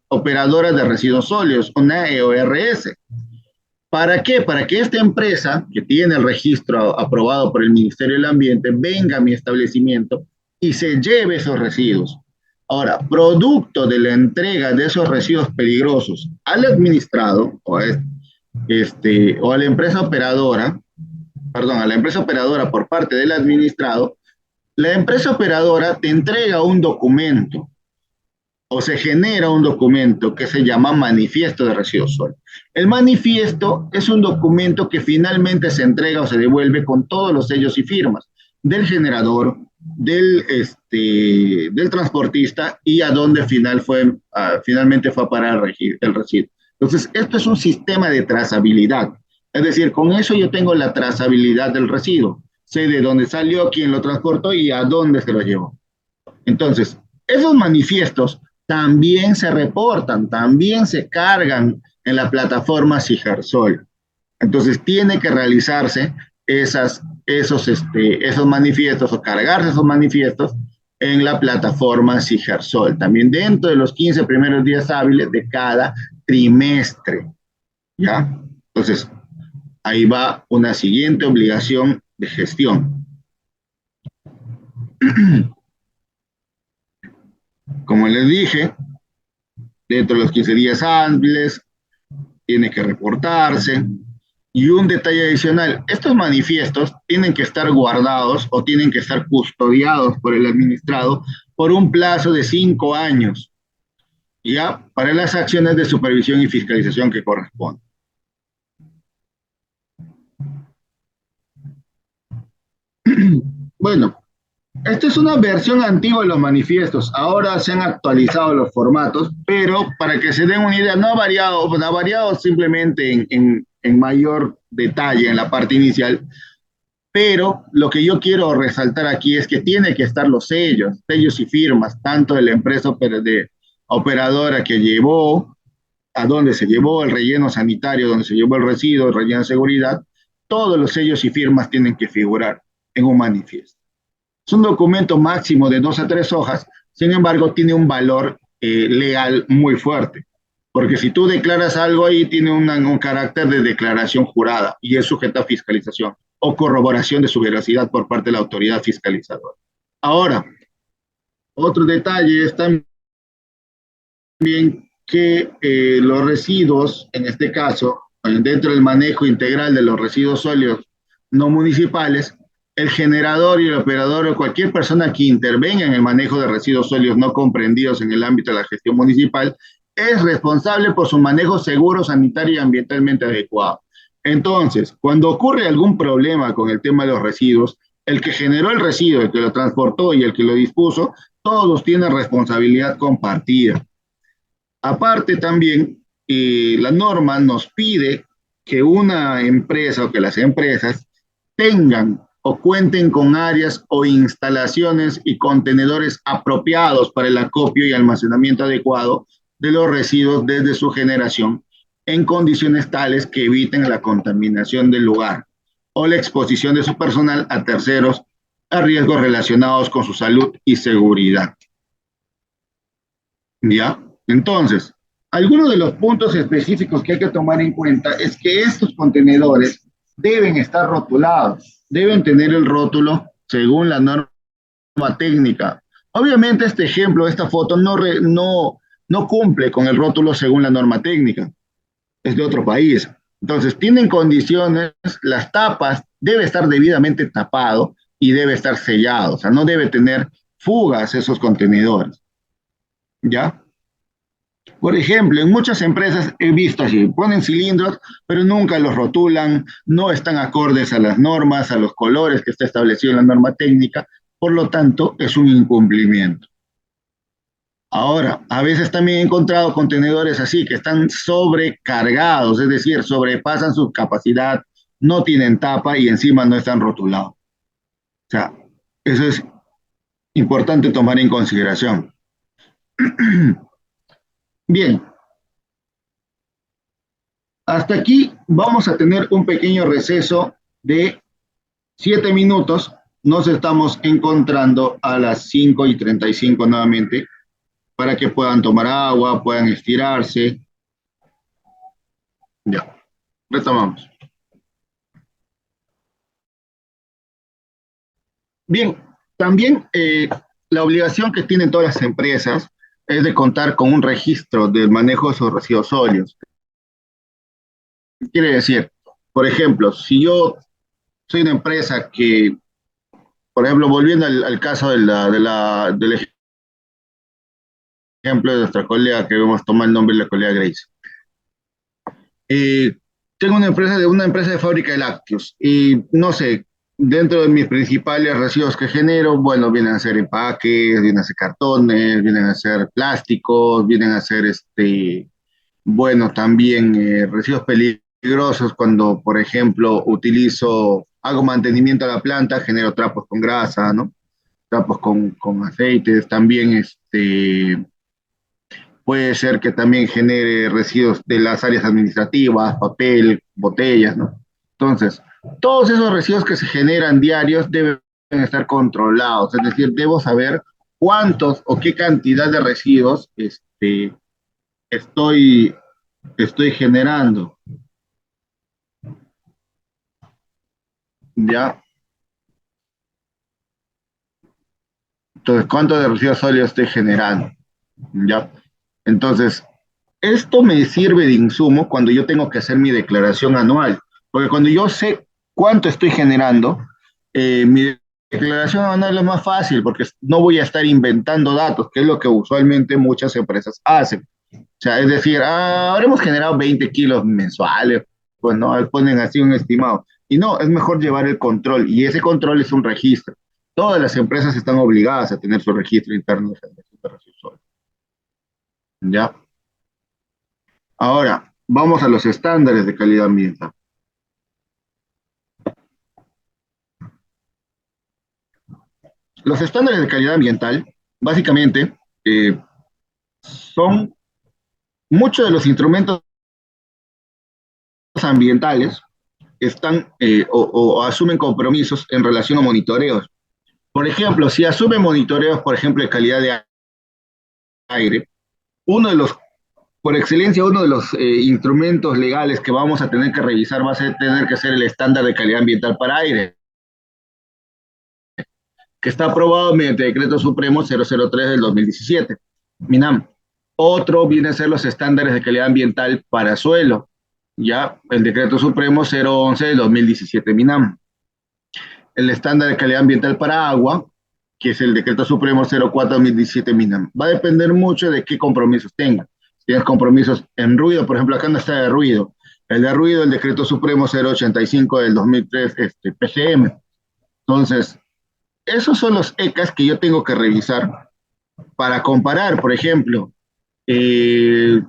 operadora de residuos sólidos, una EORS. ¿Para qué? Para que esta empresa, que tiene el registro aprobado por el Ministerio del Ambiente, venga a mi establecimiento y se lleve esos residuos. Ahora, producto de la entrega de esos residuos peligrosos al administrado o a la empresa operadora, a la empresa operadora por parte del administrado, la empresa operadora te entrega un documento o se genera un documento que se llama manifiesto de residuos sólidos. El manifiesto es un documento que finalmente se entrega o se devuelve con todos los sellos y firmas del generador, del transportista y a dónde finalmente fue a parar el residuo. Entonces, esto es un sistema de trazabilidad. Es decir, con eso yo tengo la trazabilidad del residuo. Sé de dónde salió, quién lo transportó y a dónde se lo llevó. Entonces, esos manifiestos también se reportan, también se cargan en la plataforma Sigersol. Entonces, tiene que realizarse esos manifiestos o cargarse esos manifiestos en la plataforma Sigersol, también dentro de los 15 primeros días hábiles de cada trimestre, ¿ya? Entonces, ahí va una siguiente obligación de gestión. Como les dije, dentro de los 15 días hábiles tiene que reportarse. Y un detalle adicional, estos manifiestos tienen que estar guardados o tienen que estar custodiados por el administrado por un plazo de 5 años, ya, para las acciones de supervisión y fiscalización que corresponden. Bueno, esta es una versión antigua de los manifiestos. Ahora se han actualizado los formatos, pero para que se den una idea, no ha variado simplemente en mayor detalle en la parte inicial, pero lo que yo quiero resaltar aquí es que tiene que estar los sellos y firmas, tanto de la empresa operadora que llevó, a dónde se llevó el relleno sanitario, donde se llevó el residuo, el relleno de seguridad, todos los sellos y firmas tienen que figurar en un manifiesto. Es un documento máximo de 2 a 3 hojas, sin embargo, tiene un valor legal muy fuerte, porque si tú declaras algo ahí, tiene un carácter de declaración jurada y es sujeta a fiscalización. o corroboración de su veracidad por parte de la autoridad fiscalizadora. Ahora, otro detalle es también que los residuos, en este caso, dentro del manejo integral de los residuos sólidos no municipales, el generador y el operador o cualquier persona que intervenga en el manejo de residuos sólidos no comprendidos en el ámbito de la gestión municipal es responsable por su manejo seguro, sanitario y ambientalmente adecuado. Entonces, cuando ocurre algún problema con el tema de los residuos, el que generó el residuo, el que lo transportó y el que lo dispuso, todos tienen responsabilidad compartida. Aparte también, la norma nos pide que una empresa o que las empresas tengan o cuenten con áreas o instalaciones y contenedores apropiados para el acopio y almacenamiento adecuado de los residuos desde su generación en condiciones tales que eviten la contaminación del lugar o la exposición de su personal a terceros a riesgos relacionados con su salud y seguridad. ¿Ya? Entonces, algunos de los puntos específicos que hay que tomar en cuenta es que estos contenedores deben estar rotulados, deben tener el rótulo según la norma técnica. Obviamente este ejemplo, esta foto no cumple con el rótulo según la norma técnica, es de otro país. Entonces, tienen condiciones, las tapas, debe estar debidamente tapado y debe estar sellado, o sea, no debe tener fugas esos contenedores. ¿Ya? Por ejemplo, en muchas empresas he visto así, ponen cilindros, pero nunca los rotulan, no están acordes a las normas, a los colores que está establecido en la norma técnica, por lo tanto, es un incumplimiento. Ahora, a veces también he encontrado contenedores así, que están sobrecargados, es decir, sobrepasan su capacidad, no tienen tapa y encima no están rotulados. O sea, eso es importante tomar en consideración. Bien, hasta aquí vamos a tener un pequeño receso de 7 minutos. Nos estamos encontrando a las 5:35 nuevamente para que puedan tomar agua, puedan estirarse. Ya, retomamos. Bien, también la obligación que tienen todas las empresas es de contar con un registro del manejo de sus residuos sólidos. ¿Qué quiere decir? Por ejemplo, si yo soy una empresa que, por ejemplo, volviendo al caso del ejemplo de nuestra colega, que vamos a tomar el nombre de la colega Grace. Tengo una empresa de fábrica de lácteos y no sé, dentro de mis principales residuos que genero, bueno, vienen a ser empaques, vienen a ser cartones, vienen a ser plásticos, vienen a ser, bueno, también residuos peligrosos cuando, por ejemplo, hago mantenimiento a la planta, genero trapos con grasa, ¿no? Trapos con aceites, también, puede ser que también genere residuos de las áreas administrativas, papel, botellas, ¿no? Entonces, todos esos residuos que se generan diarios deben estar controlados, es decir, debo saber cuántos o qué cantidad de residuos estoy, estoy generando, ¿ya? Entonces, ¿cuánto de residuos sólidos estoy generando? ¿Ya? Entonces, esto me sirve de insumo cuando yo tengo que hacer mi declaración anual, porque cuando yo sé cuánto estoy generando, mi declaración anual es más fácil porque no voy a estar inventando datos, que es lo que usualmente muchas empresas hacen. O sea, es decir, habremos generado 20 kilos mensuales, pues no, ponen así un estimado. Y no, es mejor llevar el control, y ese control es un registro. Todas las empresas están obligadas a tener su registro interno de generación de residuos sólidos. ¿Ya? Ahora, vamos a los estándares de calidad ambiental. Los estándares de calidad ambiental, básicamente, son muchos de los instrumentos ambientales están o asumen compromisos en relación a monitoreos. Por ejemplo, si asumen monitoreos, por ejemplo, de calidad de aire, uno de los por excelencia, uno de los instrumentos legales que vamos a tener que revisar va a tener que ser el estándar de calidad ambiental para aire, que está aprobado mediante Decreto Supremo 003 del 2017, MINAM. Otro viene a ser los estándares de calidad ambiental para suelo, ya el Decreto Supremo 011 del 2017, MINAM. El estándar de calidad ambiental para agua, que es el Decreto Supremo 04-2017, MINAM. Va a depender mucho de qué compromisos tengan. Si tienes compromisos en ruido, por ejemplo, acá no está de ruido. El de ruido, el Decreto Supremo 085 del 2003, PGM. Entonces, esos son los ECAs que yo tengo que revisar para comparar, por ejemplo, ver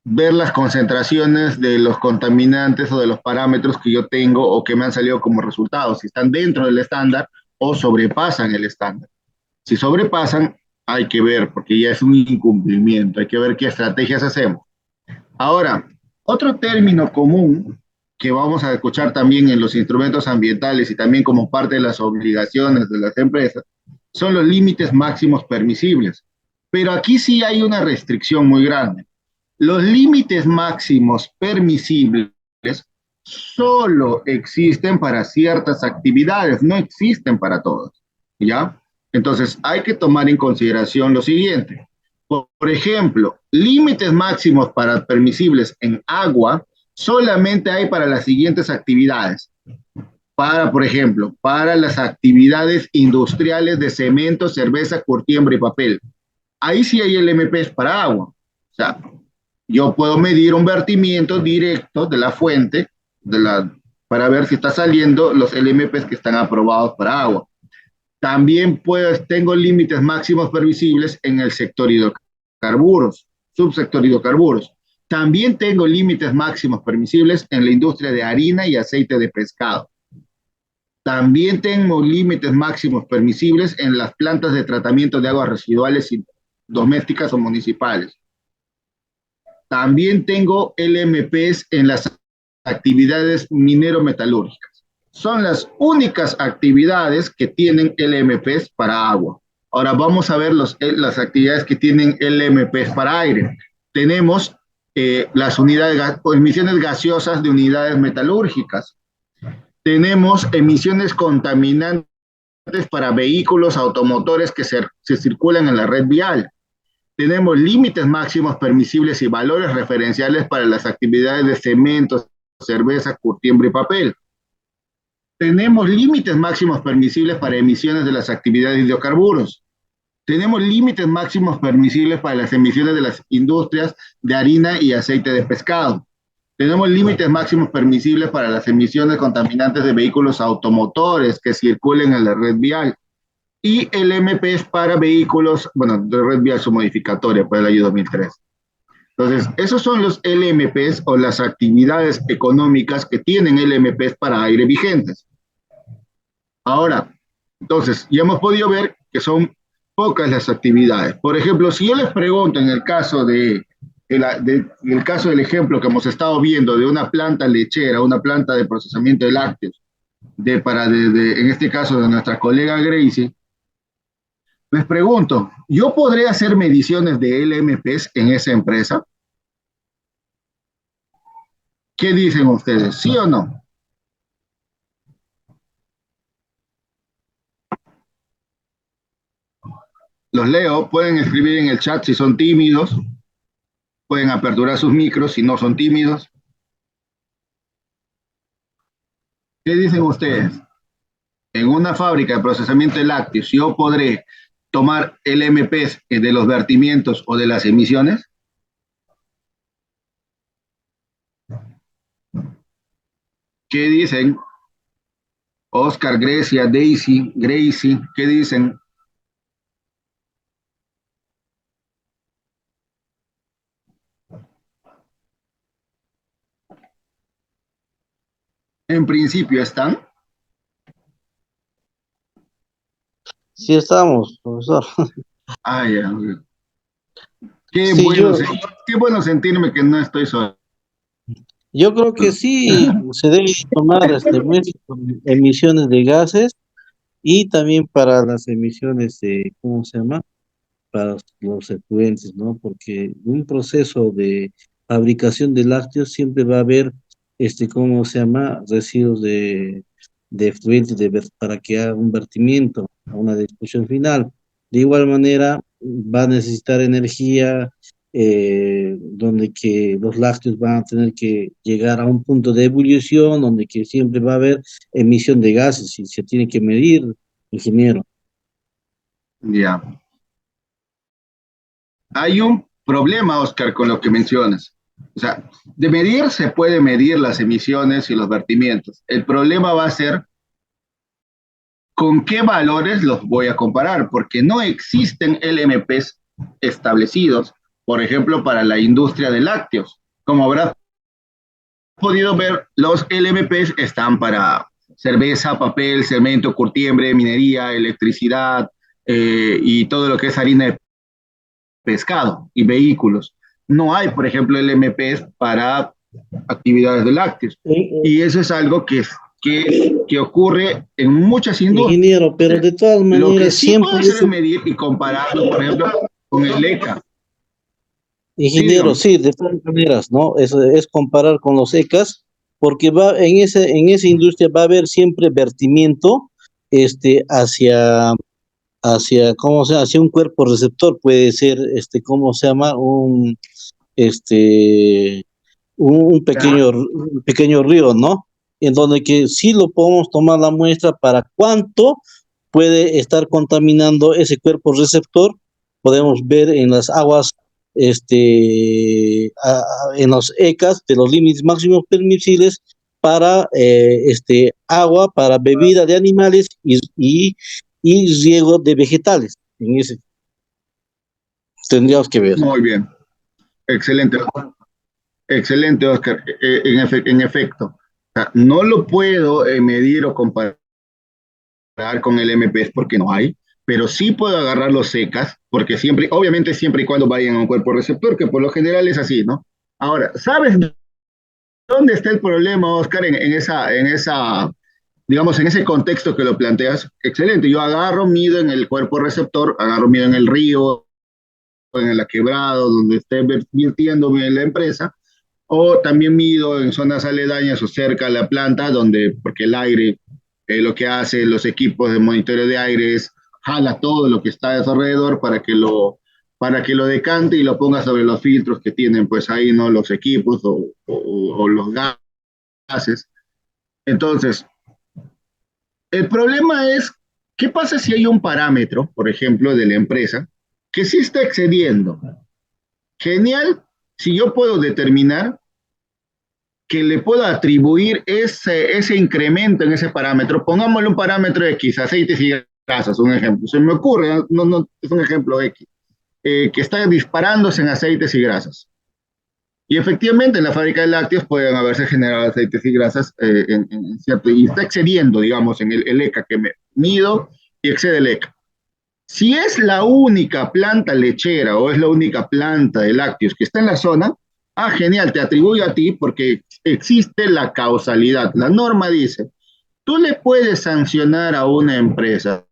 las concentraciones de los contaminantes o de los parámetros que yo tengo o que me han salido como resultados, si están dentro del estándar o sobrepasan el estándar. Si sobrepasan, hay que ver, porque ya es un incumplimiento, hay que ver qué estrategias hacemos. Ahora, otro término común que vamos a escuchar también en los instrumentos ambientales y también como parte de las obligaciones de las empresas, son los límites máximos permisibles. Pero aquí sí hay una restricción muy grande. Los límites máximos permisibles solo existen para ciertas actividades, no existen para todas, ¿ya? Entonces hay que tomar en consideración lo siguiente. Por ejemplo, límites máximos para permisibles en agua solamente hay para las siguientes actividades. Para, por ejemplo, para las actividades industriales de cemento, cerveza, curtiembre y papel. Ahí sí hay LMPs para agua. O sea, yo puedo medir un vertimiento directo de la fuente para ver si está saliendo los LMPs que están aprobados para agua. También tengo límites máximos permisibles en el sector hidrocarburos, subsector hidrocarburos. También tengo límites máximos permisibles en la industria de harina y aceite de pescado. También tengo límites máximos permisibles en las plantas de tratamiento de aguas residuales domésticas o municipales. También tengo LMPs en las actividades minero-metalúrgicas. Son las únicas actividades que tienen LMPs para agua. Ahora vamos a ver las actividades que tienen LMPs para aire. Tenemos las unidades o emisiones gaseosas de unidades metalúrgicas. Tenemos emisiones contaminantes para vehículos automotores que se circulan en la red vial. Tenemos límites máximos permisibles y valores referenciales para las actividades de cemento, cerveza, curtiembre y papel. Tenemos límites máximos permisibles para emisiones de las actividades de hidrocarburos. Tenemos límites máximos permisibles para las emisiones de las industrias de harina y aceite de pescado. Tenemos límites máximos permisibles para las emisiones contaminantes de vehículos automotores que circulen en la red vial. Y LMPs para vehículos, bueno, de red vial su modificatoria para el año 2003. Entonces, esos son los LMPs o las actividades económicas que tienen LMPs para aire vigentes. Ahora, entonces, ya hemos podido ver que son pocas las actividades. Por ejemplo, si yo les pregunto en el caso el caso del ejemplo que hemos estado viendo de una planta lechera, una planta de procesamiento de lácteos, en este caso de nuestra colega Gracie, les pregunto, ¿yo podré hacer mediciones de LMPs en esa empresa? ¿Qué dicen ustedes? ¿Sí o no? Los leo, pueden escribir en el chat si son tímidos, pueden aperturar sus micros si no son tímidos. ¿Qué dicen ustedes? En una fábrica de procesamiento de lácteos, ¿yo podré tomar LMPs de los vertimientos o de las emisiones? ¿Qué dicen? Oscar, Grecia, Daisy, Gracie, ¿qué dicen? En principio están. Sí estamos, profesor. Ah, ya. Qué Sí, bueno, qué bueno sentirme que no estoy solo. yo creo que sí se debe tomar muestras con emisiones de gases y también para las emisiones de, ¿cómo se llama? para los efluentes, ¿no? Porque en un proceso de fabricación de lácteos siempre va a haber, ¿cómo se llama? Residuos de efluentes para que haga un vertimiento a una discusión final. De igual manera, va a necesitar energía, donde que los lácteos van a tener que llegar a un punto de ebullición, donde que siempre va a haber emisión de gases y se tiene que medir, ingeniero. Ya. Hay un problema, Oscar, con lo que mencionas. O sea, de medir se puede medir las emisiones y los vertimientos. El problema va a ser con qué valores los voy a comparar, porque no existen LMPs establecidos, por ejemplo, para la industria de lácteos. Como habrás podido ver, los LMPs están para cerveza, papel, cemento, curtiembre, minería, electricidad y todo lo que es harina de pescado y vehículos. No hay, por ejemplo, LMPs para actividades de lácteos. Y eso es algo que ocurre en muchas industrias. Ingeniero, pero de todas Lo que maneras sí siempre puedo hacer es medir y compararlo, por ejemplo, con el ECA. Sí, ingeniero, digamos. sí, de todas maneras, ¿no? Es comparar con los ECAs, porque va en esa industria va a haber siempre vertimiento, hacia, ¿cómo se llama? Hacia un cuerpo receptor, puede ser, ¿cómo se llama? Este, un pequeño río, ¿no? En donde que sí lo podemos tomar la muestra para cuánto puede estar contaminando ese cuerpo receptor. Podemos ver en las aguas, en los ECAs de los límites máximos permisibles para agua, para bebida de animales y riego de vegetales. En ese tendríamos que ver. Muy bien. Excelente. Excelente, Oscar. En efecto, o sea, no lo puedo medir o comparar con el MPs porque no hay, pero sí puedo agarrar los secas, porque siempre, obviamente siempre y cuando vayan a un cuerpo receptor, que por lo general es así, ¿no? Ahora, ¿sabes dónde está el problema, Oscar, digamos, en ese contexto que lo planteas? Excelente, yo agarro, mido en el cuerpo receptor, agarro, mido en el río, en la quebrada, donde esté virtiendo bien la empresa, o también mido en zonas aledañas o cerca a la planta, donde, porque el aire, lo que hace los equipos de monitoreo de aire es jala todo lo que está a su alrededor para que lo decante y lo ponga sobre los filtros que tienen pues ahí, ¿no? Los equipos o los gases. Entonces, el problema es, ¿qué pasa si hay un parámetro, por ejemplo, de la empresa, que sí está excediendo? Genial, si yo puedo determinar que le pueda atribuir ese incremento en ese parámetro, pongámosle un parámetro X, aceites y grasas, un ejemplo. Se me ocurre, no es un ejemplo X, que está disparándose en aceites y grasas. Y efectivamente en la fábrica de lácteos pueden haberse generado aceites y grasas cierto, y está excediendo, digamos, en el ECA que me mido y excede el ECA. Si es la única planta lechera o es la única planta de lácteos que está en la zona, genial, te atribuyo a ti porque existe la causalidad. La norma dice, tú le puedes sancionar a una empresa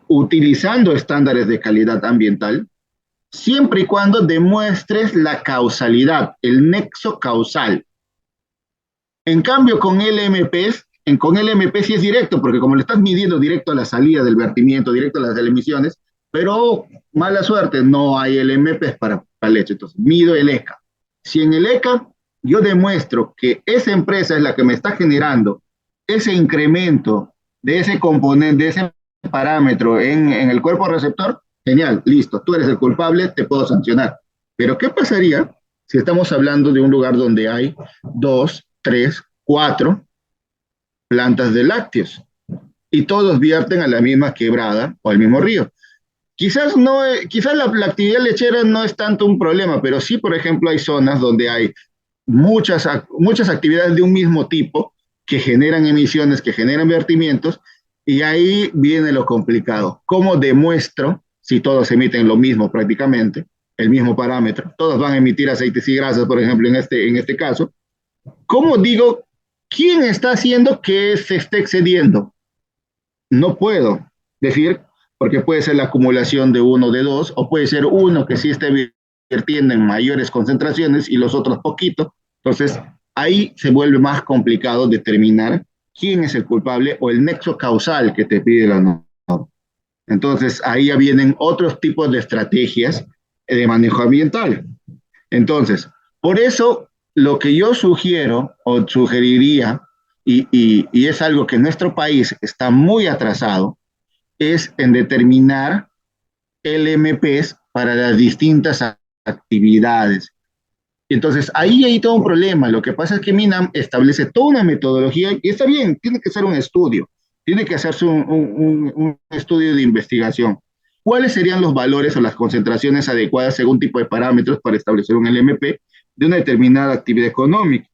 utilizando estándares de calidad ambiental siempre y cuando demuestres la causalidad, el nexo causal. En cambio, con LMP sí es directo, porque como le estás midiendo directo a la salida del vertimiento, directo a las emisiones, pero mala suerte, no hay LMPs para leche. Entonces, mido el ECA. Si en el ECA yo demuestro que esa empresa es la que me está generando ese incremento de ese componente, de ese parámetro en el cuerpo receptor, genial, listo, tú eres el culpable, te puedo sancionar. Pero ¿qué pasaría si estamos hablando de un lugar donde hay 2, 3, 4 plantas de lácteos y todos vierten a la misma quebrada o al mismo río? Quizás, no, quizás la actividad lechera no es tanto un problema, pero sí, por ejemplo, hay zonas donde hay muchas actividades de un mismo tipo que generan emisiones, que generan vertimientos, y ahí viene lo complicado. ¿Cómo demuestro si todos emiten lo mismo prácticamente, el mismo parámetro? Todos van a emitir aceites y grasas, por ejemplo, en este caso. ¿Cómo digo quién está haciendo que se esté excediendo? No puedo decir porque puede ser la acumulación de uno de dos, o puede ser uno que sí esté vertiendo en mayores concentraciones y los otros poquito. Entonces, ahí se vuelve más complicado determinar quién es el culpable o el nexo causal que te pide la norma. Entonces, ahí ya vienen otros tipos de estrategias de manejo ambiental. Entonces, por eso lo que yo sugiero o sugeriría, y es algo que nuestro país está muy atrasado, es en determinar LMPs para las distintas actividades. Entonces, ahí hay todo un problema. Lo que pasa es que MINAM establece toda una metodología y está bien, tiene que ser un estudio, tiene que hacerse un estudio de investigación. ¿Cuáles serían los valores o las concentraciones adecuadas según tipo de parámetros para establecer un LMP de una determinada actividad económica?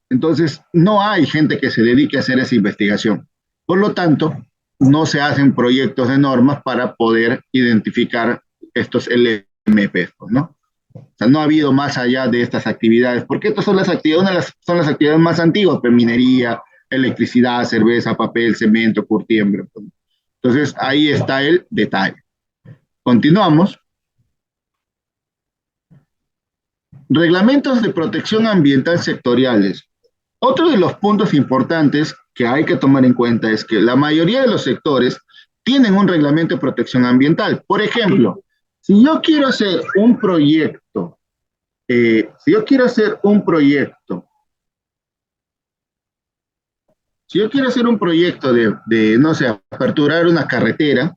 Entonces, no hay gente que se dedique a hacer esa investigación. Por lo tanto, no se hacen proyectos de normas para poder identificar estos LMP, ¿no? O sea, no ha habido más allá de estas actividades, porque estas son las actividades, son las actividades más antiguas, pues minería, electricidad, cerveza, papel, cemento, curtiembre. Entonces, ahí está el detalle. Continuamos. Reglamentos de protección ambiental sectoriales. Otro de los puntos importantes que hay que tomar en cuenta es que la mayoría de los sectores tienen un reglamento de protección ambiental. Por ejemplo, si yo quiero hacer un proyecto, si yo quiero hacer un proyecto, si yo quiero hacer un proyecto no sé, aperturar una carretera,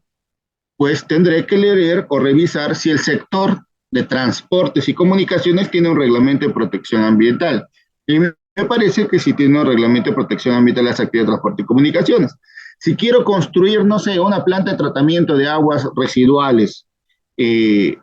pues tendré que leer o revisar si el sector de transportes y comunicaciones tiene un reglamento de protección ambiental. Y me parece que sí tiene un reglamento de protección ambiental las actividades de transporte y comunicaciones. Si quiero construir, no sé, una planta de tratamiento de aguas residuales, eh,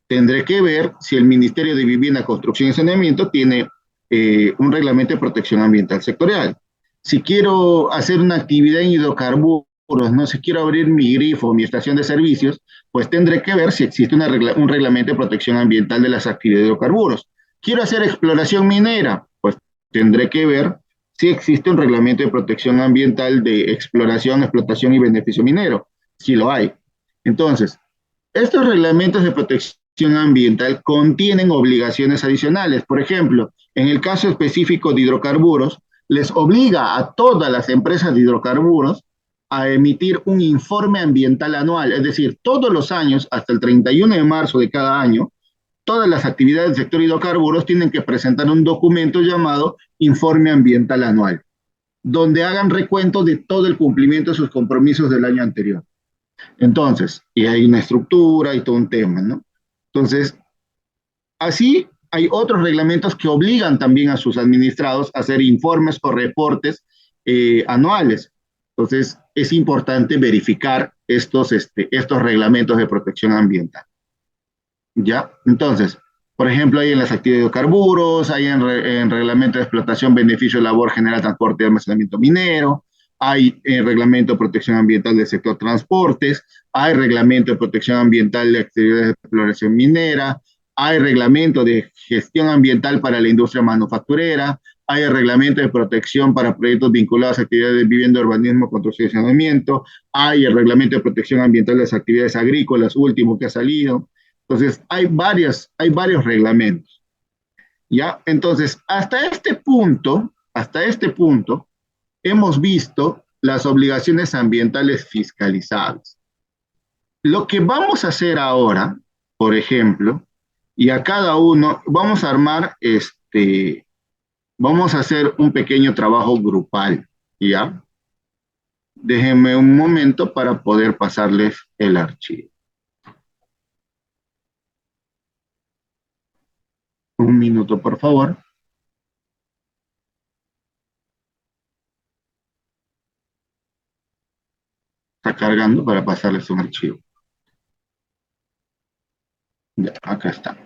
tendré que ver si el Ministerio de Vivienda, Construcción y Saneamiento tiene un reglamento de protección ambiental sectorial. Si quiero hacer una actividad en hidrocarburos, no sé, quiero abrir mi grifo, mi estación de servicios, pues tendré que ver si existe un reglamento de protección ambiental de las actividades de hidrocarburos. Quiero hacer exploración minera, pues tendré que ver si existe un reglamento de protección ambiental de exploración, explotación y beneficio minero, si lo hay. Entonces, estos reglamentos de protección ambiental contienen obligaciones adicionales. Por ejemplo, en el caso específico de hidrocarburos, les obliga a todas las empresas de hidrocarburos a emitir un informe ambiental anual, es decir, todos los años, hasta el 31 de marzo de cada año, todas las actividades del sector hidrocarburos tienen que presentar un documento llamado informe ambiental anual, donde hagan recuento de todo el cumplimiento de sus compromisos del año anterior. Entonces, y hay una estructura y todo un tema, ¿no? Entonces, así hay otros reglamentos que obligan también a sus administrados a hacer informes o reportes anuales. Entonces, es importante verificar estos reglamentos de protección ambiental. ¿Ya? Entonces, por ejemplo, hay en las actividades de hidrocarburos, hay en reglamento de explotación, beneficio, labor, general, transporte y almacenamiento minero, hay reglamento de protección ambiental del sector transportes, hay reglamento de protección ambiental de actividades de exploración minera, hay reglamento de gestión ambiental para la industria manufacturera, hay reglamento de protección para proyectos vinculados a actividades de vivienda, urbanismo, construcción y saneamiento, hay el reglamento de protección ambiental de las actividades agrícolas, último que ha salido. Entonces, hay varios reglamentos, ¿ya? Entonces, hasta este punto, hemos visto las obligaciones ambientales fiscalizables. Lo que vamos a hacer ahora, por ejemplo, y a cada uno, vamos a hacer un pequeño trabajo grupal, ¿ya? Déjenme un momento para poder pasarles el archivo. Un minuto, por favor. Está cargando para pasarles un archivo. Ya, acá está.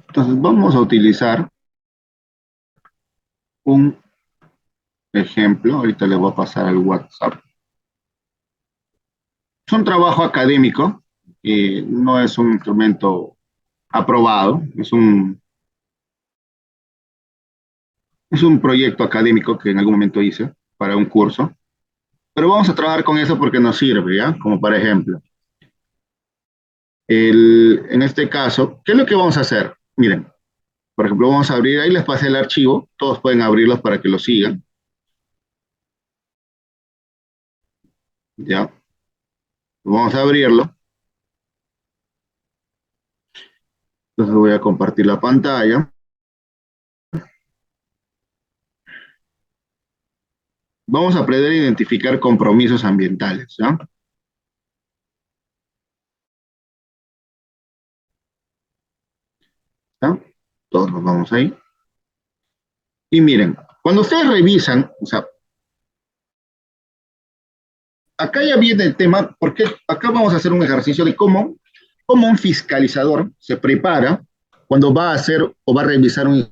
Entonces vamos a utilizar un ejemplo. Ahorita le voy a pasar al WhatsApp. Es un trabajo académico, no es un instrumento aprobado, es un proyecto académico que en algún momento hice para un curso. pero vamos a trabajar con eso porque nos sirve, ¿ya? Como por ejemplo, en este caso, ¿qué es lo que vamos a hacer? Miren, por ejemplo, vamos a abrir, ahí les pasé el archivo, todos pueden abrirlos para que lo sigan, ¿ya? Vamos a abrirlo, entonces voy a compartir la pantalla. Vamos a aprender a identificar compromisos ambientales, ¿ya? ¿Ya? Todos nos vamos ahí. Y miren, cuando ustedes revisan, o sea, acá ya viene el tema, porque acá vamos a hacer un ejercicio de cómo un fiscalizador se prepara cuando va a hacer o va a revisar un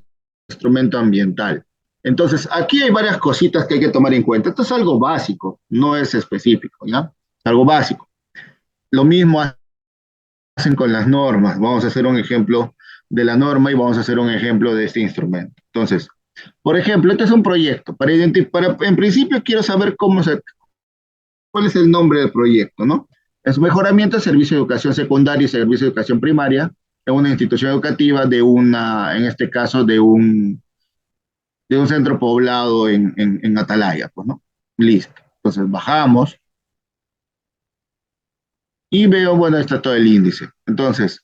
instrumento ambiental. Entonces, aquí hay varias cositas que hay que tomar en cuenta. Esto es algo básico, no es específico, ¿ya? Algo básico. Lo mismo hacen con las normas. Vamos a hacer un ejemplo de la norma y vamos a hacer un ejemplo de este instrumento. Entonces, por ejemplo, este es un proyecto. En principio quiero saber cuál es el nombre del proyecto, ¿no? Es mejoramiento del servicio de educación secundaria y servicio de educación primaria en una institución educativa en este caso, de un centro poblado en Atalaya, pues, ¿no? Listo. Entonces bajamos y veo, bueno, ahí está todo el índice. Entonces,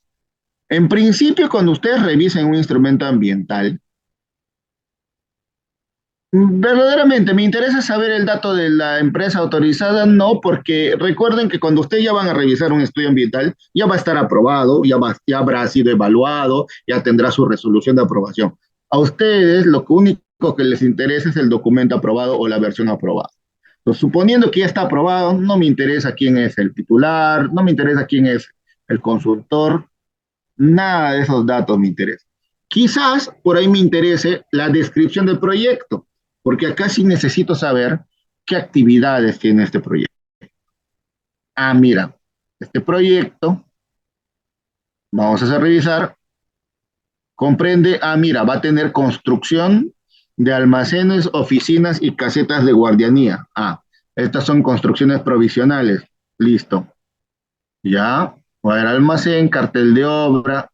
en principio, cuando ustedes revisen un instrumento ambiental, verdaderamente me interesa saber el dato de la empresa autorizada, no, porque recuerden que cuando ustedes ya van a revisar un estudio ambiental, ya va a estar aprobado, ya habrá sido evaluado, ya tendrá su resolución de aprobación. A ustedes lo único que les interesa es el documento aprobado o la versión aprobada. Entonces, suponiendo que ya está aprobado, no me interesa quién es el titular, no me interesa quién es el consultor, nada de esos datos me interesa. Quizás por ahí me interese la descripción del proyecto, porque acá sí necesito saber qué actividades tiene este proyecto. Ah, mira, este proyecto, vamos a revisar, comprende, mira, va a tener construcción de almacenes, oficinas y casetas de guardianía. Estas son construcciones provisionales. Listo. Ya, va a haber almacén, cartel de obra,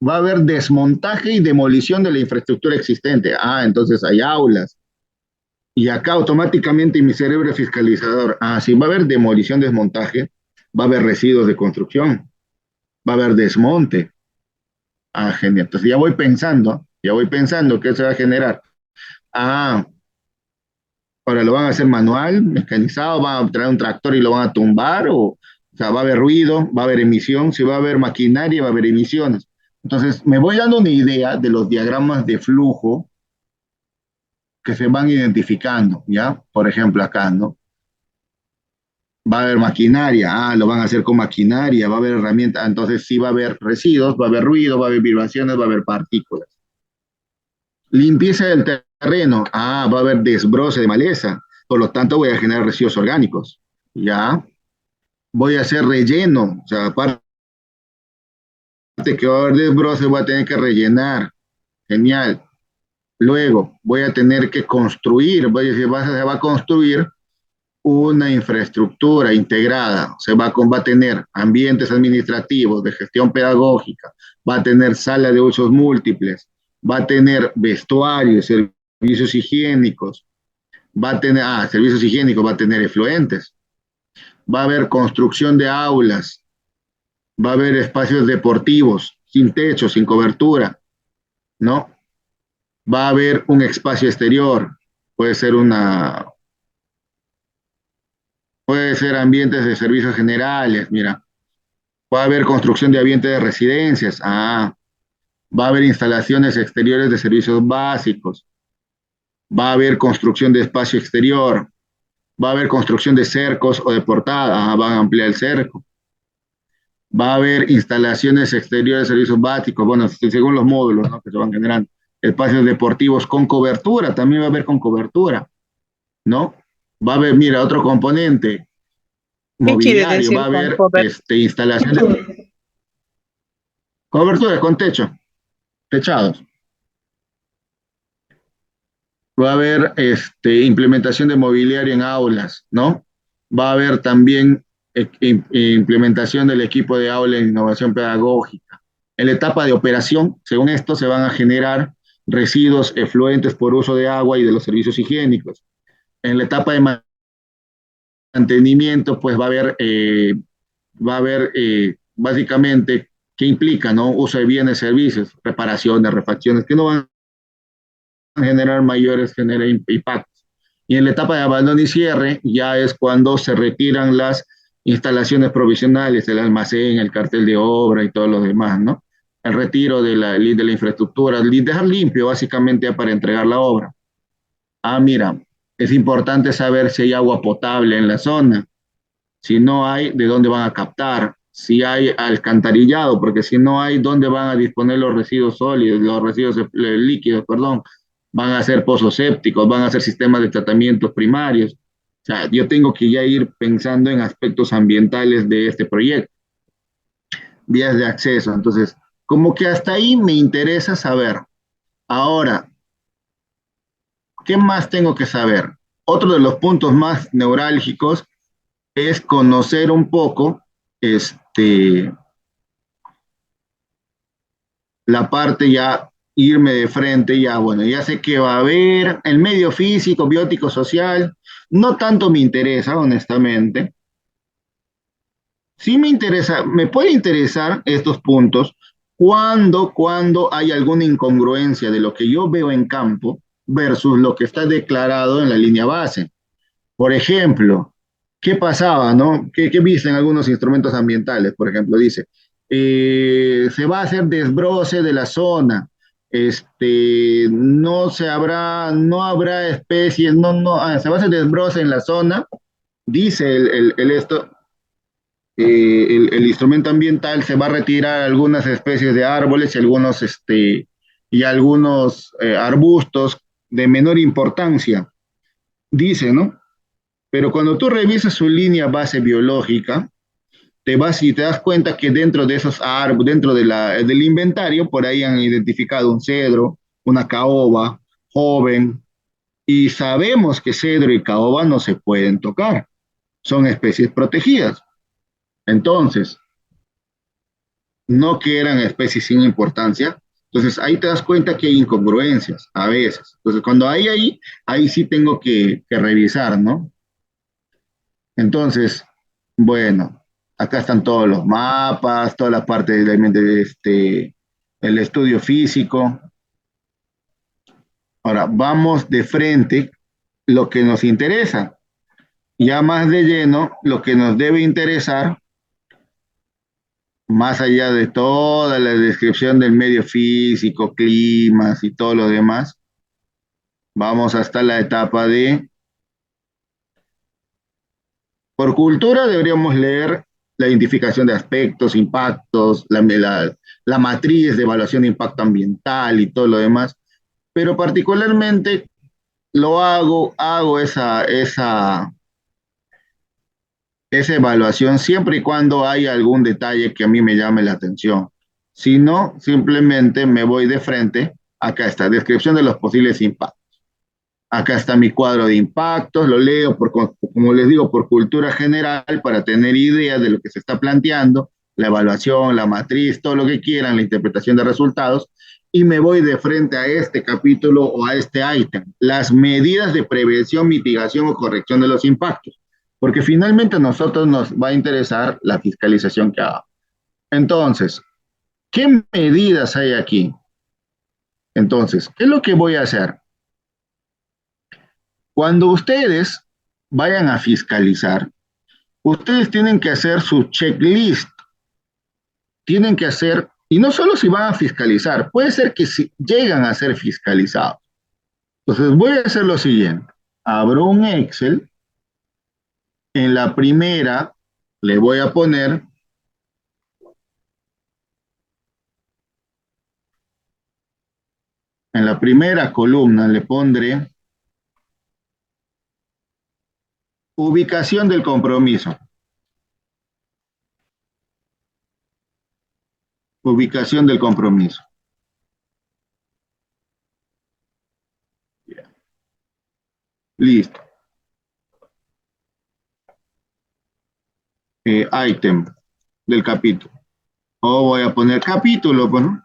va a haber desmontaje y demolición de la infraestructura existente. Entonces hay aulas. Y acá automáticamente mi cerebro fiscalizador. Sí, va a haber demolición, desmontaje, va a haber residuos de construcción, va a haber desmonte. Genial. Entonces ya voy pensando qué se va a generar. Ah, ahora lo van a hacer manual, mecanizado, van a traer un tractor y lo van a tumbar, o sea, va a haber ruido, va a haber emisión, si va a haber maquinaria, va a haber emisiones. Entonces, me voy dando una idea de los diagramas de flujo que se van identificando, ¿ya? Por ejemplo, acá, ¿no? Va a haber maquinaria, lo van a hacer con maquinaria, va a haber herramientas, entonces sí va a haber residuos, va a haber ruido, va a haber vibraciones, va a haber partículas. Limpieza del terreno, va a haber desbroce de maleza, por lo tanto voy a generar residuos orgánicos, ¿ya? Voy a hacer relleno, o sea, aparte que va a haber desbroce, voy a tener que rellenar, genial. Luego voy a tener que construir, voy a decir, se va a construir una infraestructura integrada, va a tener ambientes administrativos, de gestión pedagógica, va a tener sala de usos múltiples, va a tener vestuarios, servicios higiénicos, va a tener, servicios higiénicos, va a tener efluentes, va a haber construcción de aulas, va a haber espacios deportivos, sin techo, sin cobertura, ¿no? Va a haber un espacio exterior, puede ser puede ser ambientes de servicios generales, mira, va a haber construcción de ambientes de residencias, va a haber instalaciones exteriores de servicios básicos, va a haber construcción de espacio exterior, va a haber construcción de cercos o de portada, van a ampliar el cerco, va a haber instalaciones exteriores de servicios básicos, bueno, según los módulos, ¿no?, que se van generando, espacios deportivos con cobertura, también va a haber con cobertura, ¿no? Va a haber, mira, otro componente, ¿Qué quiere mobiliario, decir va a con haber cobertura? instalaciones, cobertura con techo, techados. va a haber implementación de mobiliario en aulas, ¿no? Va a haber también implementación del equipo de aula en innovación pedagógica. En la etapa de operación, según esto, se van a generar residuos efluentes por uso de agua y de los servicios higiénicos. En la etapa de mantenimiento, pues va a haber básicamente qué implica, ¿no? Uso de bienes, servicios, reparaciones, refacciones, que no van a generar mayores impactos. Y en la etapa de abandono y cierre ya es cuando se retiran las instalaciones provisionales, el almacén, el cartel de obra y todo lo demás, ¿no? El retiro de la infraestructura, dejar limpio básicamente para entregar la obra. Ah, mira, es importante saber si hay agua potable en la zona, si no hay, de dónde van a captar, si hay alcantarillado, porque si no hay, dónde van a disponer los residuos sólidos, los residuos líquidos, perdón, van a ser pozos sépticos, van a ser sistemas de tratamientos primarios. O sea, yo tengo que ya ir pensando en aspectos ambientales de este proyecto, vías de acceso. Entonces, como que hasta ahí me interesa saber. Ahora, ¿qué más tengo que saber? Otro de los puntos más neurálgicos es conocer un poco la parte ya, irme de frente, ya, bueno, ya sé que va a haber el medio físico, biótico, social, no tanto me interesa, honestamente. Sí me interesa, me puede interesar estos puntos cuando hay alguna incongruencia de lo que yo veo en campo versus lo que está declarado en la línea base. Por ejemplo, ¿qué pasaba, no? ¿Qué viste en algunos instrumentos ambientales? Por ejemplo, dice, se va a hacer desbroce de la zona, no habrá especies, se va a hacer desbroce en la zona, dice el instrumento ambiental, se va a retirar algunas especies de árboles y algunos arbustos de menor importancia, dice, ¿no? Pero cuando tú revisas su línea base biológica, te vas y te das cuenta que dentro de esos árboles, del inventario, por ahí han identificado un cedro, una caoba joven, y sabemos que cedro y caoba no se pueden tocar, son especies protegidas. Entonces, no que eran especies sin importancia. Entonces, ahí te das cuenta que hay incongruencias a veces. Entonces, cuando ahí sí tengo que revisar, ¿no? Entonces, bueno, acá están todos los mapas, toda la parte el estudio físico. Ahora, vamos de frente lo que nos interesa. Ya más de lleno, lo que nos debe interesar, más allá de toda la descripción del medio físico, climas y todo lo demás, vamos hasta la etapa de, por cultura deberíamos leer la identificación de aspectos, impactos, la matriz de evaluación de impacto ambiental y todo lo demás, pero particularmente hago esa evaluación siempre y cuando hay algún detalle que a mí me llame la atención. Si no, simplemente me voy de frente. Acá está, descripción de los posibles impactos. Acá está mi cuadro de impactos, lo leo como les digo, por cultura general para tener idea de lo que se está planteando, la evaluación, la matriz, todo lo que quieran, la interpretación de resultados, y me voy de frente a este capítulo o a este ítem, las medidas de prevención, mitigación o corrección de los impactos, porque finalmente a nosotros nos va a interesar la fiscalización que haga. Entonces, ¿qué medidas hay aquí? Entonces, ¿qué es lo que voy a hacer? Cuando ustedes vayan a fiscalizar, ustedes tienen que hacer su checklist, tienen que hacer, y no solo si van a fiscalizar, puede ser que si llegan a ser fiscalizados. Entonces voy a hacer lo siguiente, abro un Excel, en la primera le voy a poner, en la primera columna le pondré ubicación del compromiso, ubicación del compromiso. item del capítulo. O voy a poner capítulo, bueno,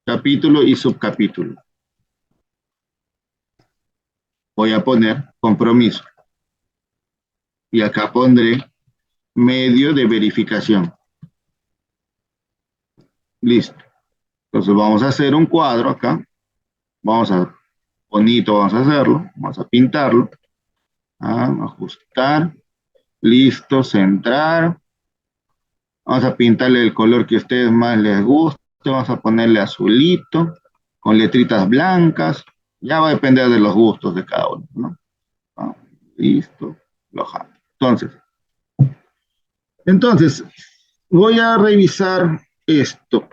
capítulo y subcapítulo. Voy a poner compromiso. Y acá pondré medio de verificación. Listo. Entonces vamos a hacer un cuadro acá. Vamos a, bonito, vamos a hacerlo. Vamos a pintarlo. Ajustar. Listo, centrar. Vamos a pintarle el color que a ustedes más les guste. Vamos a ponerle azulito, con letritas blancas. Ya va a depender de los gustos de cada uno, ¿no? Listo, lo jalo. Entonces, voy a revisar esto.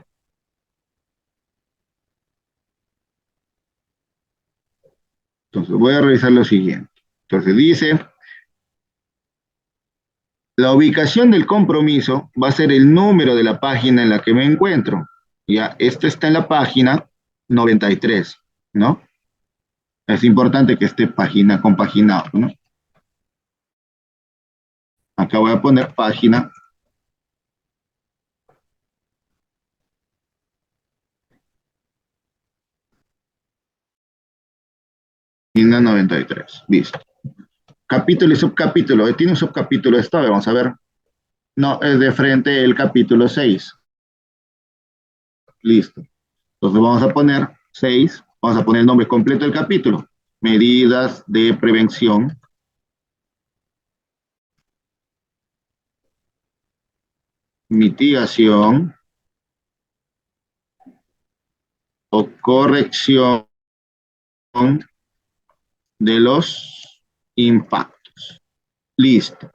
Entonces, voy a revisar lo siguiente. Entonces, dice, la ubicación del compromiso va a ser el número de la página en la que me encuentro. Ya, esto está en la página 93, ¿no? Es importante que esté página compaginado, ¿no? Acá voy a poner página 93. Listo. Capítulo y subcapítulo. Tiene un subcapítulo esto, vamos a ver. No, es de frente el capítulo 6. Listo. Entonces vamos a poner 6, vamos a poner el nombre completo del capítulo. Medidas de prevención. Mitigación o corrección de los impactos. Listo.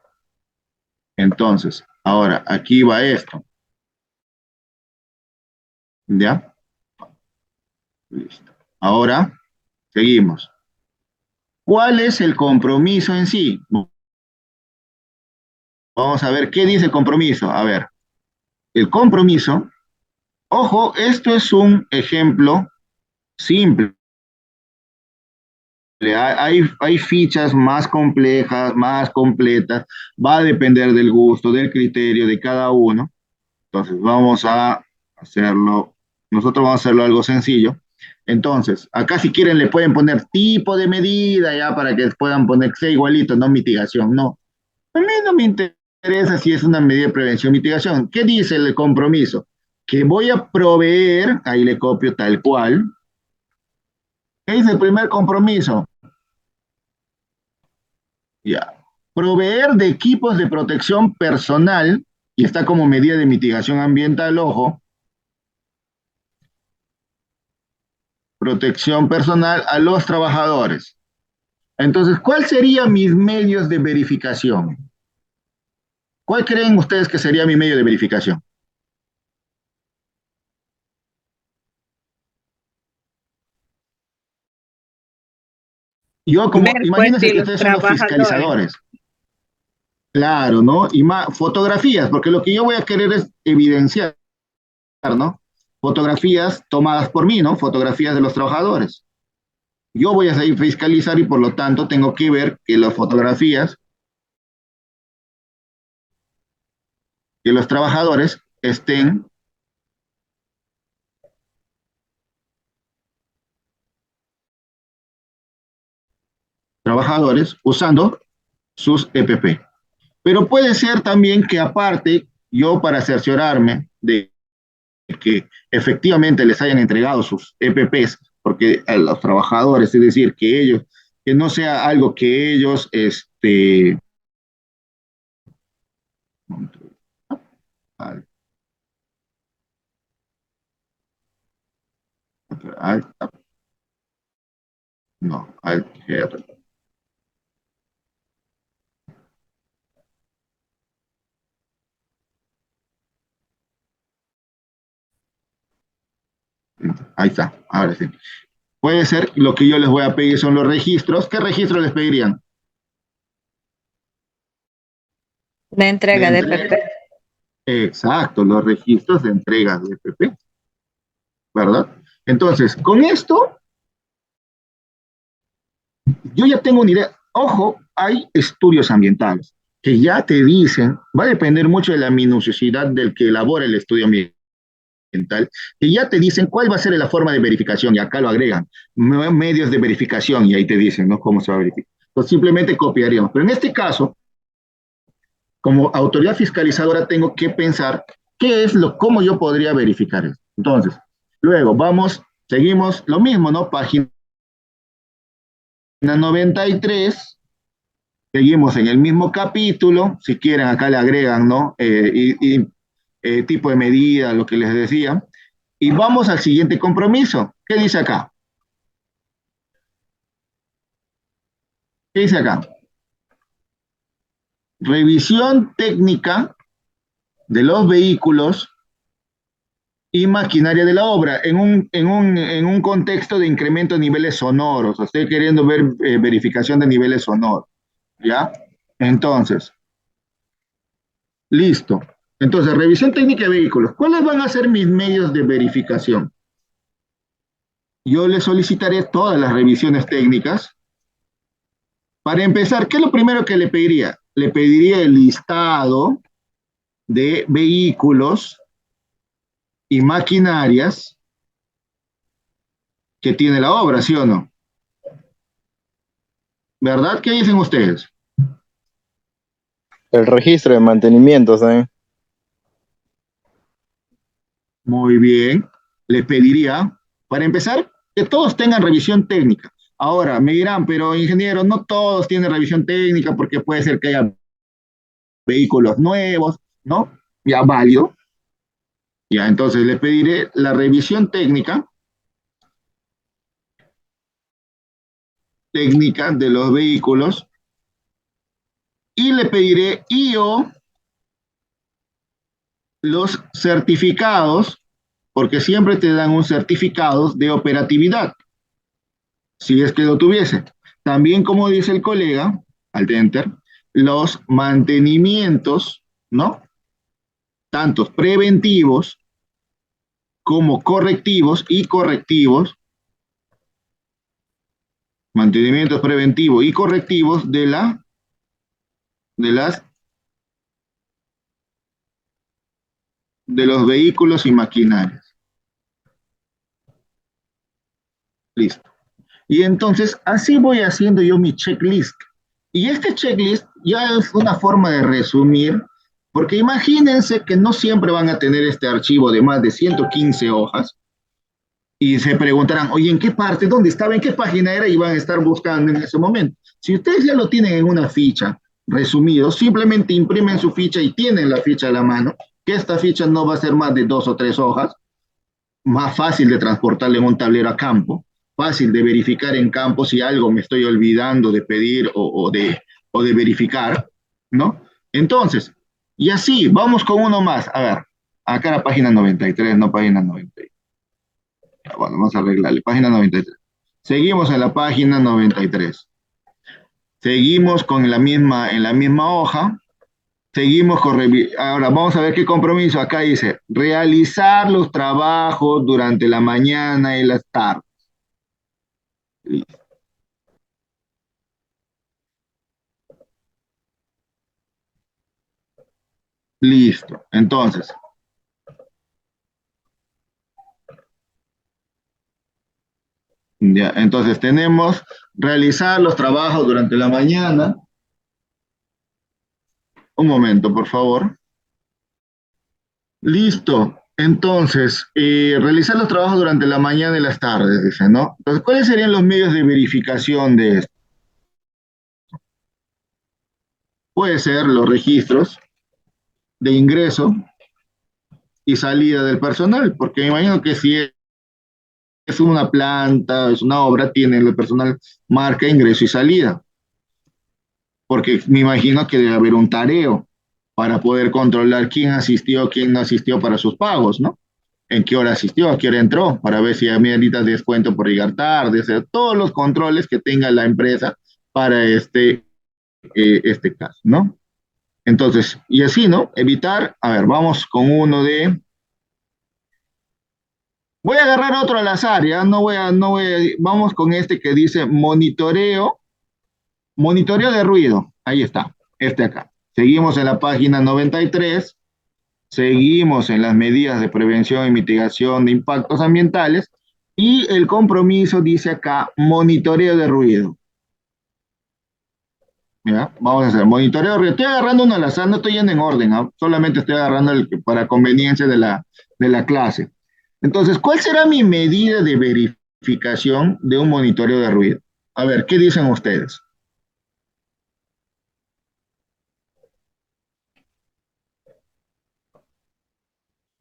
Entonces, ahora aquí va esto. ¿Ya? Listo. Ahora, seguimos. ¿Cuál es el compromiso en sí? Vamos a ver qué dice el compromiso. A ver, el compromiso, ojo, esto es un ejemplo simple. Hay fichas más complejas, más completas, va a depender del gusto, del criterio de cada uno. Entonces vamos a hacerlo, nosotros vamos a hacerlo algo sencillo. Entonces, acá si quieren le pueden poner tipo de medida ya para que puedan poner que sea igualito, no mitigación, no. A mí no me interesa si es una medida de prevención o mitigación. ¿Qué dice el compromiso? Que voy a proveer, ahí le copio tal cual. ¿Qué dice el primer compromiso? Ya. Proveer de equipos de protección personal, y está como medida de mitigación ambiental, ojo, protección personal a los trabajadores. Entonces, ¿cuáles serían mis medios de verificación? ¿Cuál creen ustedes que sería mi medio de verificación? Yo como, Ver pues imagínense si que los ustedes son los trabajadores. fiscalizadores. Claro, ¿no? Y más fotografías, porque lo que yo voy a querer es evidenciar, ¿no? Fotografías tomadas por mí, ¿no? Fotografías de los trabajadores. Yo voy a seguir fiscalizar y por lo tanto tengo que ver que las fotografías, que los trabajadores estén trabajadores usando sus EPP. Pero puede ser también que aparte, yo para cerciorarme de que efectivamente les hayan entregado sus EPPs, porque a los trabajadores, es decir, que ellos, que no sea algo que ellos, no, ahí está, ahora sí. Puede ser, lo que yo les voy a pedir son los registros. ¿Qué registros les pedirían? La De entrega de entrega. PP. Exacto, los registros de entrega de EPP, ¿verdad? Entonces, con esto, yo ya tengo una idea. Ojo, hay estudios ambientales que ya te dicen, va a depender mucho de la minuciosidad del que elabora el estudio ambiental, que ya te dicen cuál va a ser la forma de verificación, y acá lo agregan, medios de verificación, y ahí te dicen, ¿no? Cómo se va a verificar. Entonces simplemente copiaríamos. Pero en este caso, como autoridad fiscalizadora, tengo que pensar cómo yo podría verificar esto. Entonces, luego seguimos lo mismo, ¿no? Página 93, seguimos en el mismo capítulo, si quieren acá le agregan, ¿no? Tipo de medida, lo que les decía, y vamos al siguiente compromiso. ¿Qué dice acá? ¿Qué dice acá? Revisión técnica de los vehículos y maquinaria de la obra en un contexto de incremento de niveles sonoros. Estoy queriendo ver verificación de niveles sonoros. ¿Ya? Entonces, listo. Entonces, revisión técnica de vehículos. ¿Cuáles van a ser mis medios de verificación? Yo le solicitaré todas las revisiones técnicas. Para empezar, ¿qué es lo primero que le pediría? Le pediría el listado de vehículos y maquinarias que tiene la obra, ¿sí o no? ¿Verdad? ¿Qué dicen ustedes? El registro de mantenimiento, ¿saben? Muy bien. Le pediría, para empezar, que todos tengan revisión técnica. Ahora, me dirán, pero ingeniero, no todos tienen revisión técnica porque puede ser que haya vehículos nuevos, ¿no? Ya válido. Ya, entonces le pediré la revisión técnica de los vehículos y le pediré yo los certificados, porque siempre te dan un certificado de operatividad, si es que lo tuviese. También, como dice el colega, al enter, los mantenimientos, ¿no? Tantos preventivos como correctivos y correctivos, mantenimientos preventivos y correctivos de los vehículos y maquinarias. Listo. Y entonces, así voy haciendo yo mi checklist. Y este checklist ya es una forma de resumir, porque imagínense que no siempre van a tener este archivo de más de 115 hojas y se preguntarán, oye, ¿en qué parte? ¿Dónde estaba? ¿En qué página era? Y van a estar buscando en ese momento. Si ustedes ya lo tienen en una ficha resumido, simplemente imprimen su ficha y tienen la ficha a la mano, que esta ficha no va a ser más de 2 o 3 hojas, más fácil de transportarle en un tablero a campo, fácil de verificar en campo si algo me estoy olvidando de pedir o de verificar, ¿no? Entonces, y así, vamos con uno más. A ver, acá la página 93, no página 93. Bueno, vamos a arreglarle, página 93. Seguimos en la página 93. Seguimos en la misma hoja. Seguimos con... Ahora vamos a ver qué compromiso. Acá dice, realizar los trabajos durante la mañana y las tardes. Listo. Entonces, ya, entonces tenemos realizar los trabajos durante la mañana. Un momento, por favor. Listo. Entonces, realizar los trabajos durante la mañana y las tardes, dice, ¿no? Entonces, ¿cuáles serían los medios de verificación de esto? Puede ser los registros de ingreso y salida del personal, porque me imagino que si es una planta, es una obra, tiene el personal marca ingreso y salida, porque me imagino que debe haber un tareo para poder controlar quién asistió, quién no asistió para sus pagos, ¿no? En qué hora asistió, a qué hora entró, para ver si hay medidas de descuento por llegar tarde, o sea, todos los controles que tenga la empresa para este caso, ¿no? Entonces, y así, ¿no? Evitar, a ver, vamos con uno de... Voy a agarrar otro al azar, ya, vamos con este que dice monitoreo de ruido, ahí está, este acá. Seguimos en la página 93, seguimos en las medidas de prevención y mitigación de impactos ambientales, y el compromiso dice acá, monitoreo de ruido. ¿Ya? Vamos a hacer monitoreo de ruido. Estoy agarrando uno al azar, no estoy yendo en orden, ¿no? Solamente estoy agarrando para conveniencia de la clase. Entonces, ¿cuál será mi medida de verificación de un monitoreo de ruido? A ver, ¿qué dicen ustedes?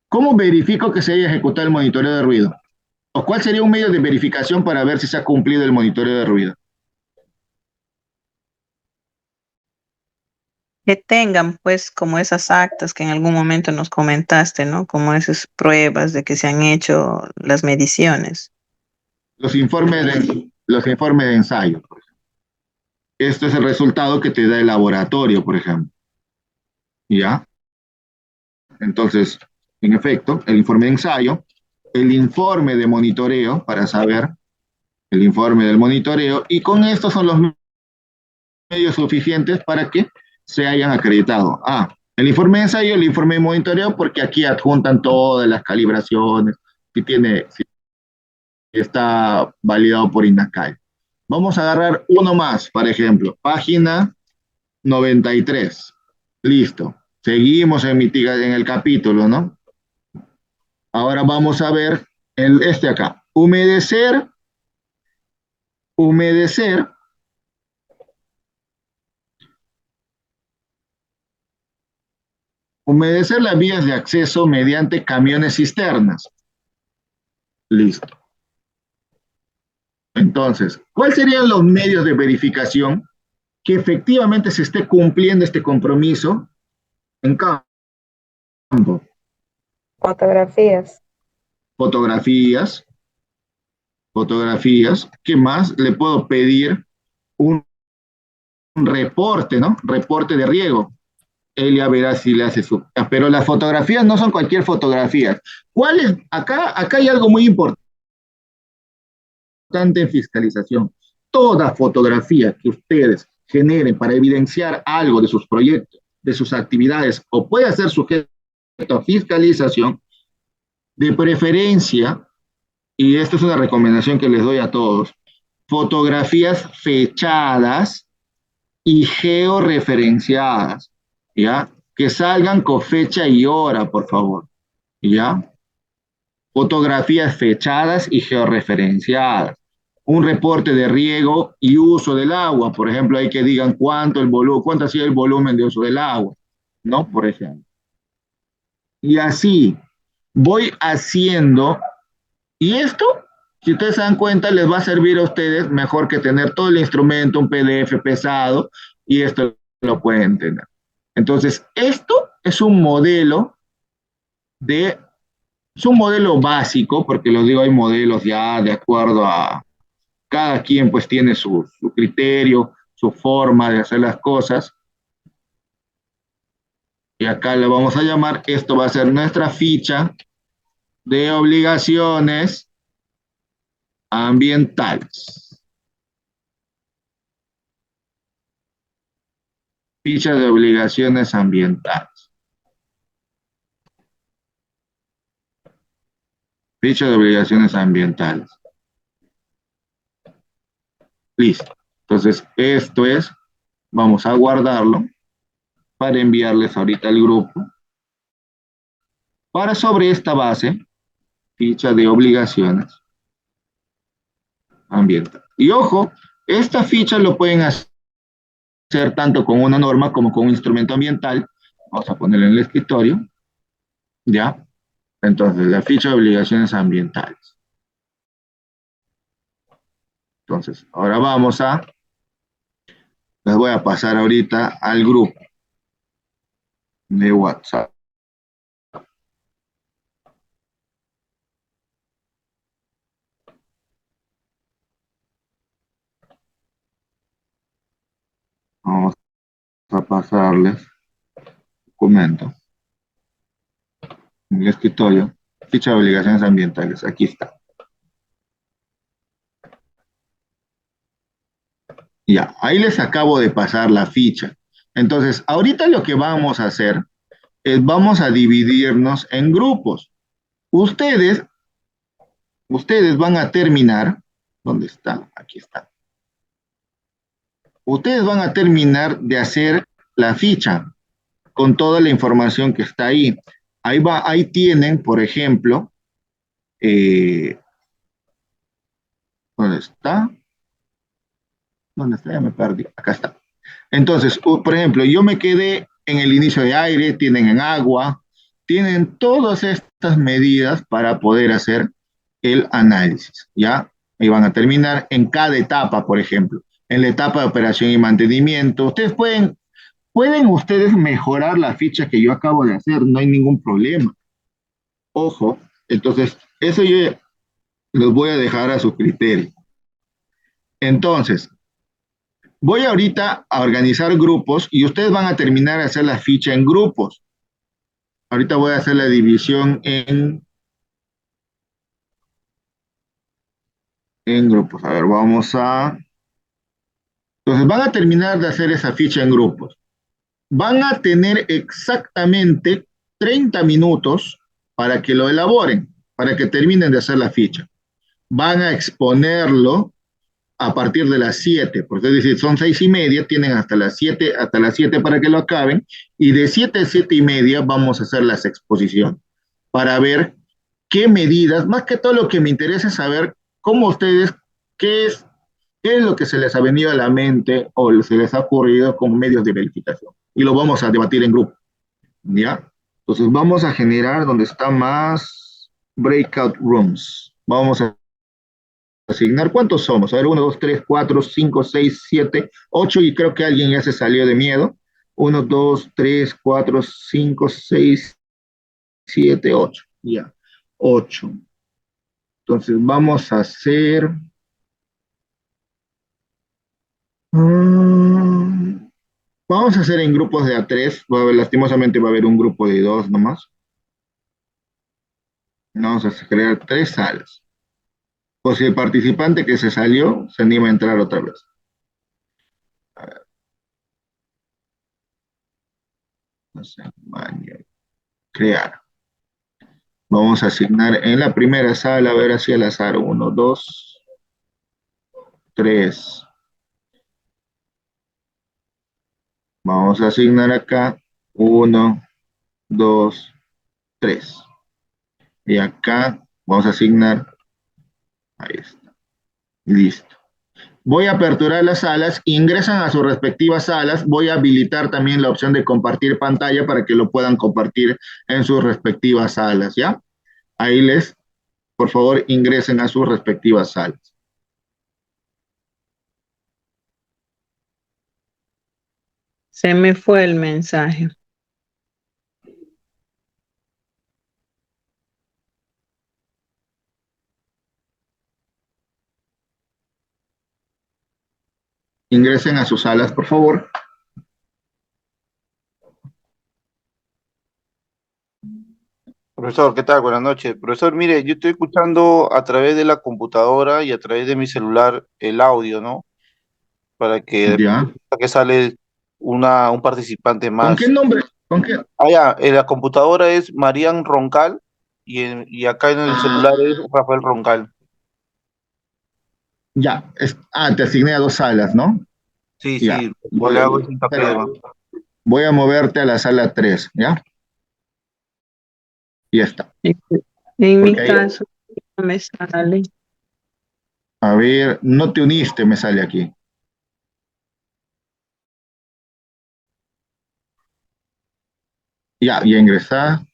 ¿Cómo verifico que se haya ejecutado el monitoreo de ruido? ¿O cuál sería un medio de verificación para ver si se ha cumplido el monitoreo de ruido? Que tengan pues como esas actas que en algún momento nos comentaste, ¿no? Como esas pruebas de que se han hecho las mediciones. Los informes de ensayo. Esto es el resultado que te da el laboratorio, por ejemplo. ¿Ya? Entonces, en efecto, el informe de ensayo, el informe de monitoreo, para saber el informe del monitoreo, y con estos son los medios suficientes para que se hayan acreditado. El informe de ensayo, el informe de monitoreo, porque aquí adjuntan todas las calibraciones, si está validado por INACAI. Vamos a agarrar uno más, por ejemplo, página 93. Listo. Seguimos en el capítulo, ¿no? Ahora vamos a ver este acá. Humedecer, humedecer, humedecer las vías de acceso mediante camiones cisternas. Listo. Entonces, ¿cuáles serían los medios de verificación que efectivamente se esté cumpliendo este compromiso en campo? Fotografías. Fotografías, fotografías. ¿Qué más? Le puedo pedir un reporte, ¿no? Reporte de riego. Ella verá si le hace su... Pero las fotografías no son cualquier fotografía. ¿Cuál es? Acá hay algo muy importante en fiscalización. Toda fotografía que ustedes generen para evidenciar algo de sus proyectos, de sus actividades, o puede ser sujeto a fiscalización, de preferencia, y esta es una recomendación que les doy a todos, fotografías fechadas y georreferenciadas, ¿ya? Que salgan con fecha y hora, por favor, ¿ya? Fotografías fechadas y georreferenciadas. Un reporte de riego y uso del agua, por ejemplo, hay que digan cuánto ha sido el volumen de uso del agua, ¿no? Por ejemplo. Y así voy haciendo, y esto, si ustedes se dan cuenta, les va a servir a ustedes mejor que tener todo el instrumento, un PDF pesado, y esto lo pueden tener. Entonces, esto de, es un modelo básico, porque los digo, hay modelos ya de acuerdo a, cada quien pues tiene su criterio, su forma de hacer las cosas, y acá le vamos a llamar, esto va a ser nuestra ficha de obligaciones ambientales. Ficha de obligaciones ambientales. Ficha de obligaciones ambientales. Listo. Entonces, esto es, vamos a guardarlo para enviarles ahorita al grupo. Para sobre esta base, ficha de obligaciones ambientales. Y ojo, esta ficha lo pueden hacer tanto con una norma como con un instrumento ambiental. Vamos a ponerlo en el escritorio. ¿Ya? Entonces, la ficha de obligaciones ambientales. Entonces, ahora les voy a pasar ahorita al grupo de WhatsApp. Vamos a pasarles documento en el escritorio, ficha de obligaciones ambientales, aquí está. Ya, ahí les acabo de pasar la ficha. Entonces, ahorita lo que vamos a hacer es vamos a dividirnos en grupos. Ustedes, ustedes van a terminar, ¿dónde está? Aquí está. Ustedes van a terminar de hacer la ficha con toda la información que está ahí. Ahí va, ahí tienen, por ejemplo, eh, ¿dónde está? ¿Dónde está? Ya me perdí. Acá está. Entonces, por ejemplo, yo me quedé en el inicio de aire, tienen en agua, tienen todas estas medidas para poder hacer el análisis, ¿ya? Ahí van a terminar en cada etapa, por ejemplo, en la etapa de operación y mantenimiento. Ustedes pueden ustedes mejorar la ficha que yo acabo de hacer, no hay ningún problema. Ojo, entonces, eso yo los voy a dejar a su criterio. Entonces, voy ahorita a organizar grupos y ustedes van a terminar de hacer la ficha en grupos. Ahorita voy a hacer la división en grupos. A ver, vamos a... Entonces van a terminar de hacer esa ficha en grupos. Van a tener exactamente 30 minutos para que lo elaboren, para que terminen de hacer la ficha. Van a exponerlo a partir de las 7, porque es decir, son 6:30, tienen hasta las 7 para que lo acaben, y de 7 a 7:30 vamos a hacer las exposiciones, para ver qué medidas, más que todo lo que me interesa es saber cómo ustedes, qué es, qué es lo que se les ha venido a la mente o se les ha ocurrido como medios de verificación. Y lo vamos a debatir en grupo, ¿ya? Entonces vamos a generar donde está más breakout rooms. Vamos a asignar. ¿Cuántos somos? A ver, 1, 2, 3, 4, 5, 6, 7, 8 y creo que alguien ya se salió de miedo. 1, 2, 3, 4, 5, 6, 7, 8. Ya, 8. Entonces vamos a hacer... vamos a hacer en grupos de A3. Lastimosamente va a haber un grupo de 2 nomás. Vamos a crear 3 salas. O si el participante que se salió se anima a entrar otra vez. A ver. No sé, crear. Vamos a asignar en la primera sala, a ver así al azar. 1, 2, 3. Vamos a asignar acá 1, 2, 3. Y acá vamos a asignar, ahí está, listo. Voy a aperturar las salas, ingresan a sus respectivas salas, voy a habilitar también la opción de compartir pantalla para que lo puedan compartir en sus respectivas salas, ¿ya? Ahí por favor, ingresen a sus respectivas salas. Se me fue el mensaje. Ingresen a sus salas, por favor. Profesor, ¿qué tal? Buenas noches. Profesor, mire, yo estoy escuchando a través de la computadora y a través de mi celular el audio, ¿no? Para Ya. que sale un participante ¿Con qué más. nombre? ¿Con qué? Ah, ya, en la computadora es Marian Roncal y acá en el celular es Rafael Roncal. Ya. Te asigné a 2 salas, ¿no? Sí, Ya. sí, yo le hago ese hincapié de más. Voy a moverte a la sala 3, ¿ya? Y ya está. En mi Porque ahí, caso, no me sale. a ver, no te uniste, me sale aquí. Ya ingresá.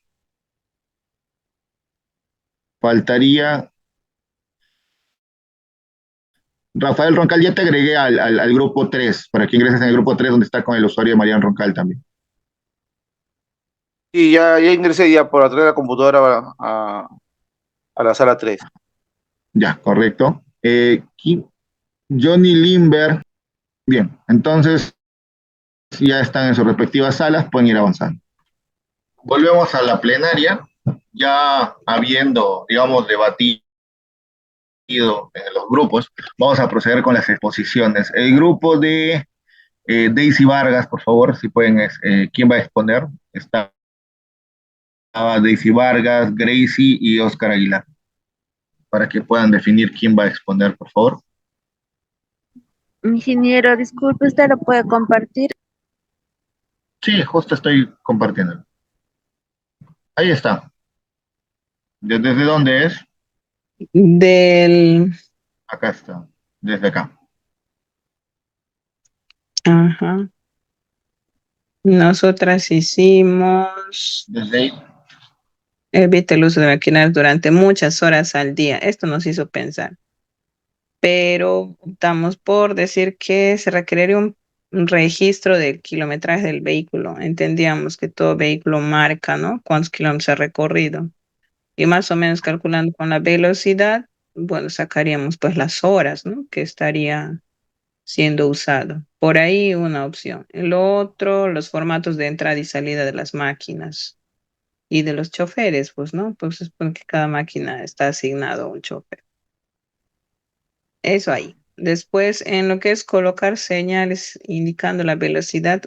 Faltaría. Rafael Roncal, ya te agregué al grupo 3 para que ingreses en el grupo 3 donde está con el usuario de Marian Roncal también. Sí, ya ingresé ya por atrás de la computadora a la sala 3. Ya, correcto. Johnny Limber. Bien, entonces ya están en sus respectivas salas, pueden ir avanzando. Volvemos a la plenaria, ya habiendo, digamos, debatido en los grupos, vamos a proceder con las exposiciones. El grupo de Daisy Vargas, por favor, si pueden, ¿quién va a exponer? Está Daisy Vargas, Gracie y Oscar Aguilar, para que puedan definir quién va a exponer, por favor. Ingeniero, disculpe, ¿usted lo puede compartir? Sí, justo estoy compartiendo. Ahí está. ¿Desde dónde es? Del, Acá está, desde acá. ajá. Nosotras hicimos Desde ahí. evita el uso de maquinarias durante muchas horas al día. Esto nos hizo pensar, pero optamos por decir que se requeriría un registro del kilometraje del vehículo. Entendíamos que todo vehículo marca, ¿no? Cuántos kilómetros ha recorrido. Y más o menos calculando con la velocidad, bueno, sacaríamos pues las horas, ¿no? Que estaría siendo usado. Por ahí una opción. Lo otro, los formatos de entrada y salida de las máquinas y de los choferes, pues, ¿no? Pues es porque cada máquina está asignado a un chofer. Eso ahí. Después, en lo que es colocar señales indicando la velocidad,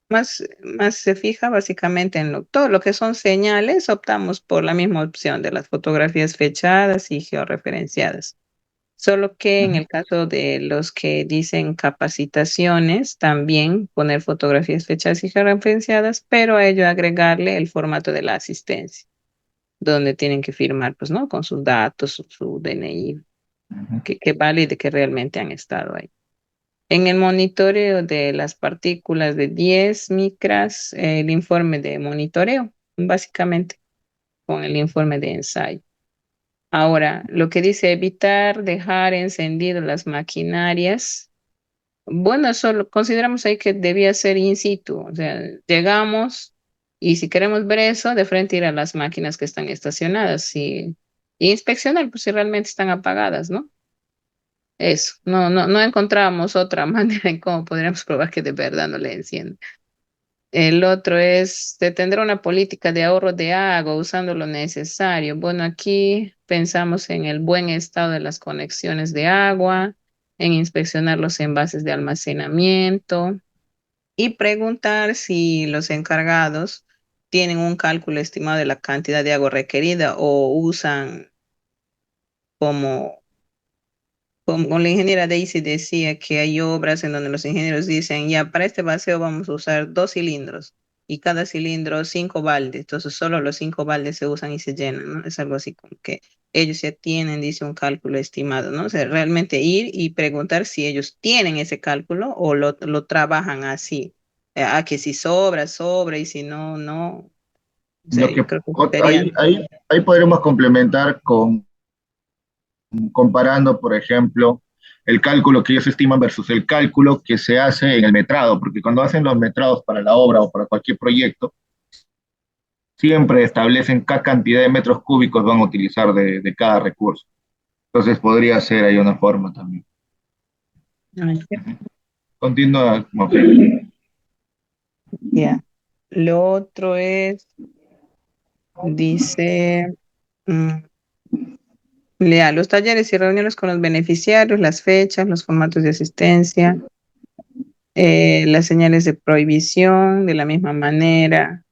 más se fija básicamente en todo lo que son señales, optamos por la misma opción de las fotografías fechadas y georreferenciadas. Solo que en Ujú. el caso de los que dicen capacitaciones, también poner fotografías fechadas y georreferenciadas, pero a ello agregarle el formato de la asistencia, donde tienen que firmar, pues, ¿no? Con sus datos, su DNI, Ujú. que valide que realmente han estado ahí. En el monitoreo de las partículas de 10 micras, el informe de monitoreo, básicamente, con el informe de ensayo. Ahora, lo que dice evitar dejar encendidas las maquinarias. Bueno, eso lo consideramos ahí que debía ser in situ. O sea, llegamos y si queremos ver eso, de frente ir a las máquinas que están estacionadas y inspeccionar pues, si realmente están apagadas, ¿no? Eso, no encontrábamos otra manera en cómo podríamos probar que de verdad no le enciende. El otro es, se tendrá una política de ahorro de agua usando lo necesario. Bueno, aquí pensamos en el buen estado de las conexiones de agua, en inspeccionar los envases de almacenamiento y preguntar si los encargados tienen un cálculo estimado de la cantidad de agua requerida o usan como como la ingeniera Daisy decía que hay obras en donde los ingenieros dicen, ya, para este vacío vamos a usar 2 cilindros y cada cilindro 5 baldes, entonces solo los 5 baldes se usan y se llenan, ¿no? Es algo así como que ellos ya tienen, dice, un cálculo estimado, ¿no? O sea, realmente ir y preguntar si ellos tienen ese cálculo o lo trabajan así, a que si sobra, sobra y si no, no. O sea, Lo yo que creo que sería, ahí podremos complementar con comparando, por ejemplo, el cálculo que ellos estiman versus el cálculo que se hace en el metrado, porque cuando hacen los metrados para la obra o para cualquier proyecto, siempre establecen qué cantidad de metros cúbicos van a utilizar de cada recurso. Entonces podría ser ahí una forma también. ay, Continúa, ok. ya. Lo otro es, dice... mm, lea los talleres y reuniones con los beneficiarios, las fechas, los formatos de asistencia, las señales de prohibición, de la misma manera.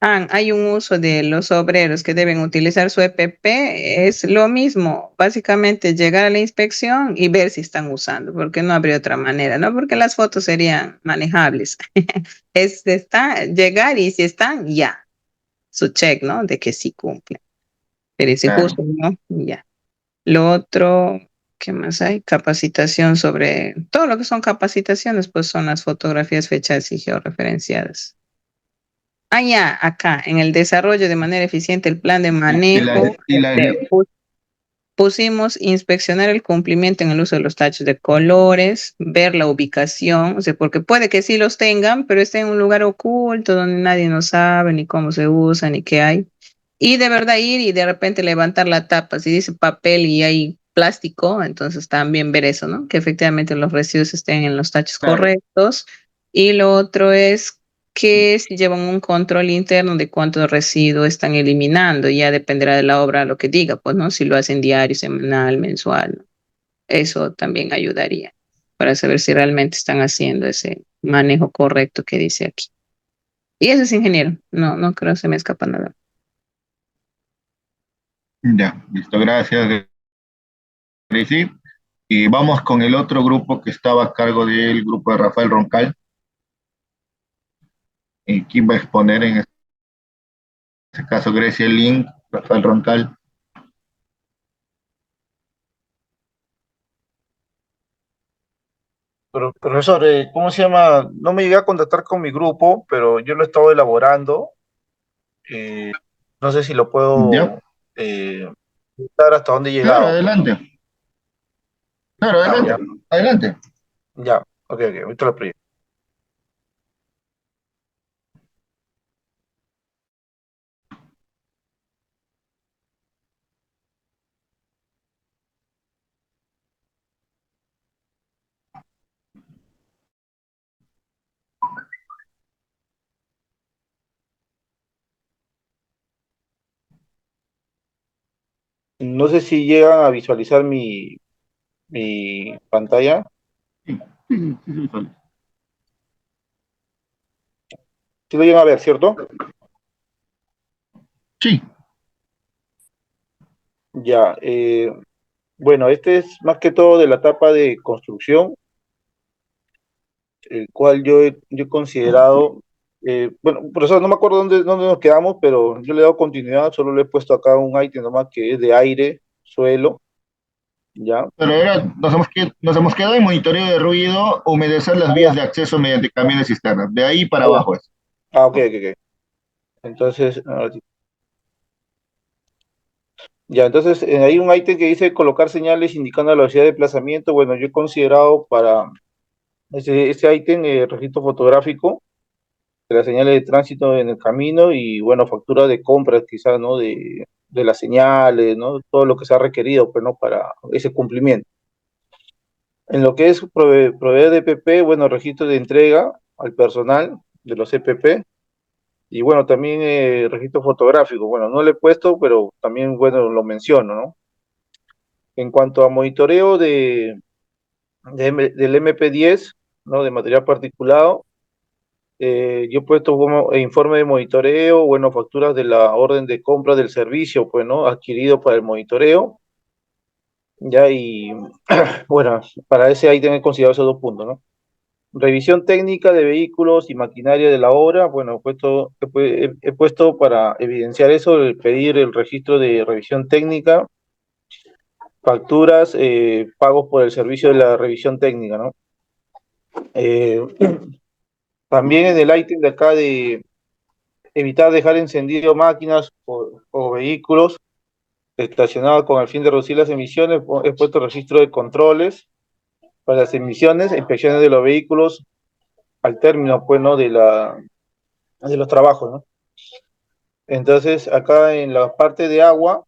Hay un uso de los obreros que deben utilizar su EPP, es lo mismo, básicamente llegar a la inspección y ver si están usando, porque no habría otra manera, ¿no? Porque las fotos serían manejables. Llegar y si están, ya, su check, ¿no? De que sí cumplen. Pero si Claro. justo, ¿no? Ya. Lo otro, ¿qué más hay? Capacitación sobre todo lo que son capacitaciones, pues son las fotografías fechadas y georreferenciadas. Ya, acá, en el desarrollo de manera eficiente el plan de Y la, manejo, y la, pusimos inspeccionar el cumplimiento en el uso de los tachos de colores, ver la ubicación, o sea, porque puede que sí los tengan, pero estén en un lugar oculto donde nadie no sabe ni cómo se usa ni qué hay. Y de verdad ir y de repente levantar la tapa, si dice papel y hay plástico, entonces también ver eso, ¿no? Que efectivamente los residuos estén en los tachos claro, correctos. Y lo otro es que si llevan un control interno de cuántos residuos están eliminando, ya dependerá de la obra lo que diga, pues, ¿no? Si lo hacen diario, semanal, mensual, ¿no? Eso también ayudaría. para saber si realmente están haciendo ese manejo correcto que dice aquí. Y ese es ingeniero, no creo que se me escapa nada. Ya, listo, gracias, Gracie. Y vamos con el otro grupo que estaba a cargo del grupo de Rafael Roncal. ¿Y quién va a exponer en este caso? Grecia Link, Rafael Roncal. Pero, profesor, ¿cómo se llama? No me llegué a contactar con mi grupo, pero yo lo he estado elaborando. eh, no sé si lo ¿Ya? puedo contar hasta dónde he Claro, llegado, pues, ¿no? adelante. Claro, Ah, adelante. ya, Adelante. ya, ok, ahorita lo proyecto. No sé si llegan a visualizar mi pantalla. Sí, sí, sí, sí, sí. Sí lo llegan a ver, ¿cierto? Sí, Ya, bueno, este es más que todo de la etapa de construcción, el cual yo he considerado, bueno, profesor, no me acuerdo dónde nos quedamos, pero yo le he dado continuidad, solo le he puesto acá un ítem nomás que es de aire, suelo, ¿ya? pero ahora nos hemos quedado en monitoreo de ruido, humedecer las Ah, vías ya, de acceso mediante camiones cisternas. De ahí para ah, ya. abajo es. Ah, ok. Entonces, ya, entonces hay un ítem que dice colocar señales indicando la velocidad de desplazamiento. Bueno, yo he considerado para ese ítem registro fotográfico de las señales de tránsito en el camino y, bueno, factura de compras quizás, ¿no? De las señales, ¿no? Todo lo que se ha requerido, pues, ¿no? Para ese cumplimiento. En lo que es proveer de EPP, bueno, registro de entrega al personal de los EPP y, bueno, también registro fotográfico. Bueno, no le he puesto, pero también, bueno, lo menciono, ¿no? En cuanto a monitoreo del MP10, ¿no? De material particulado, yo he puesto como informe de monitoreo, bueno, facturas de la orden de compra del servicio, pues, ¿no? Adquirido para el monitoreo, ya, y bueno, para ese ahí he considerado esos dos puntos, ¿no? Revisión técnica de vehículos y maquinaria de la obra, bueno, he puesto para evidenciar eso, pedir el registro de revisión técnica, facturas, pagos por el servicio de la revisión técnica, ¿no? Eh, también en el ítem de acá de evitar dejar encendido máquinas o vehículos estacionados con el fin de reducir las emisiones, he puesto registro de controles para las emisiones, inspecciones de los vehículos al término, pues, ¿no? De los trabajos, ¿no? Entonces, acá en la parte de agua,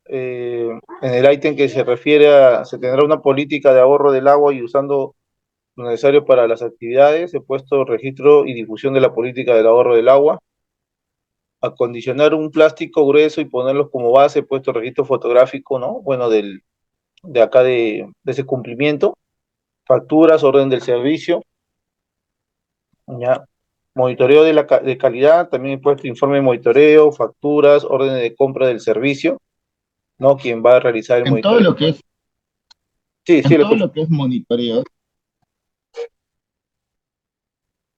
en el ítem que se refiere se tendrá una política de ahorro del agua y usando lo necesario para las actividades, he puesto registro y difusión de la política del ahorro del agua. Acondicionar un plástico grueso y ponerlos como base, he puesto registro fotográfico, ¿no? Bueno, de acá de ese cumplimiento. Facturas, orden del servicio, ya. Monitoreo de calidad, también he puesto informe de monitoreo, facturas, órdenes de compra del servicio, ¿no? Quien va a realizar el En todo monitoreo. lo que es, Sí, en le todo puse. lo que es monitoreo,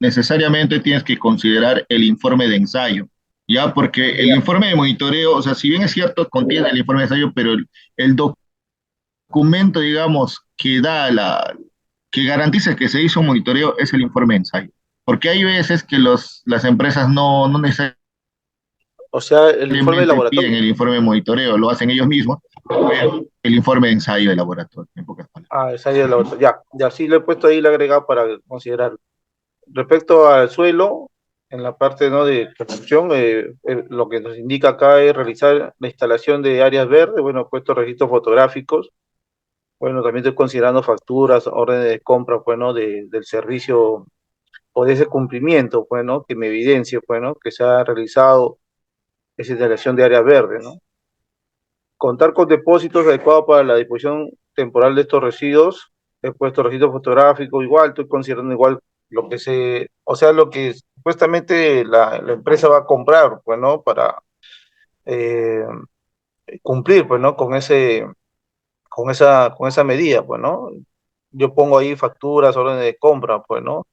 necesariamente tienes que considerar el informe de ensayo, ¿ya? Porque el Ya. informe de monitoreo, o sea, si bien es cierto, contiene el informe de ensayo, pero el documento, digamos, que garantiza que se hizo un monitoreo es el informe de ensayo. Porque hay veces que las empresas no necesariamente O sea, el informe de piden laboratorio. el informe de monitoreo, lo hacen ellos mismos, pero el informe de ensayo de laboratorio, en pocas palabras. Ah, esa es la otra. Ya sí le he puesto ahí el agregado para considerar. Respecto al suelo, en la parte, ¿no? De construcción, lo que nos indica acá es realizar la instalación de áreas verdes, bueno, he puesto registros fotográficos, bueno, también estoy considerando facturas, órdenes de compra, bueno, del servicio o de ese cumplimiento, bueno, que me evidencie, bueno, que se ha realizado esa instalación de áreas verdes, ¿no? Contar con depósitos adecuados para la disposición temporal de estos residuos, he puesto registro fotográfico, igual, estoy considerando igual lo que o sea, lo que supuestamente la empresa va a comprar, pues, ¿no? Para eh, cumplir, pues, ¿no? Con esa medida, pues, ¿no? Yo pongo ahí facturas, órdenes de compra, pues, ¿no?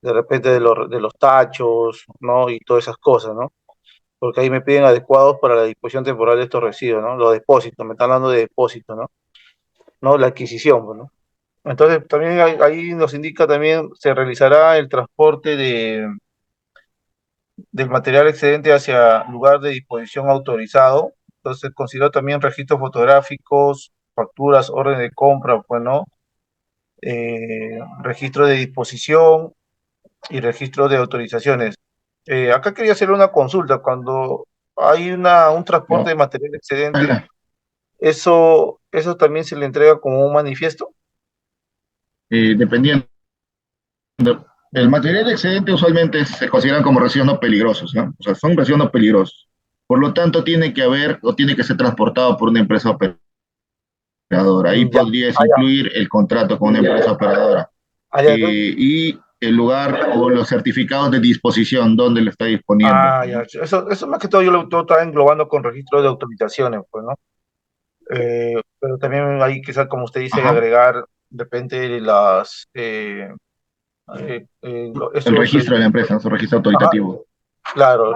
De repente de los tachos, ¿no? Y todas esas cosas, ¿no? Porque ahí me piden adecuados para la disposición temporal de estos residuos, ¿no? Los depósitos, me están hablando de depósitos, ¿no? No, la adquisición, pues, ¿no? Entonces, también ahí nos indica también, se realizará el transporte del material excedente hacia lugar de disposición autorizado. Entonces, considero también registros fotográficos, facturas, orden de compra, pues, ¿no? Registro de disposición y registro de autorizaciones. Acá quería hacer una consulta. Cuando hay un transporte ¿no? de material excedente, ¿eso también se le entrega como un manifiesto? Dependiendo. El material excedente usualmente se consideran como residuos no peligrosos, ¿no? O sea, son residuos no peligrosos. Por lo tanto, tiene que haber o tiene que ser transportado por una empresa operadora. Ahí Ya, podrías allá, incluir el contrato con una empresa operadora. allá, entonces. Y el lugar o los certificados de disposición, donde lo está disponiendo. Ya. Eso más que todo yo lo estaba englobando con registro de autorizaciones, pues, ¿no? Pero también ahí quizás, como usted dice, Ajá. agregar de repente El esos, registro de la empresa, ¿no? Su registro ajá, autoritativo. claro,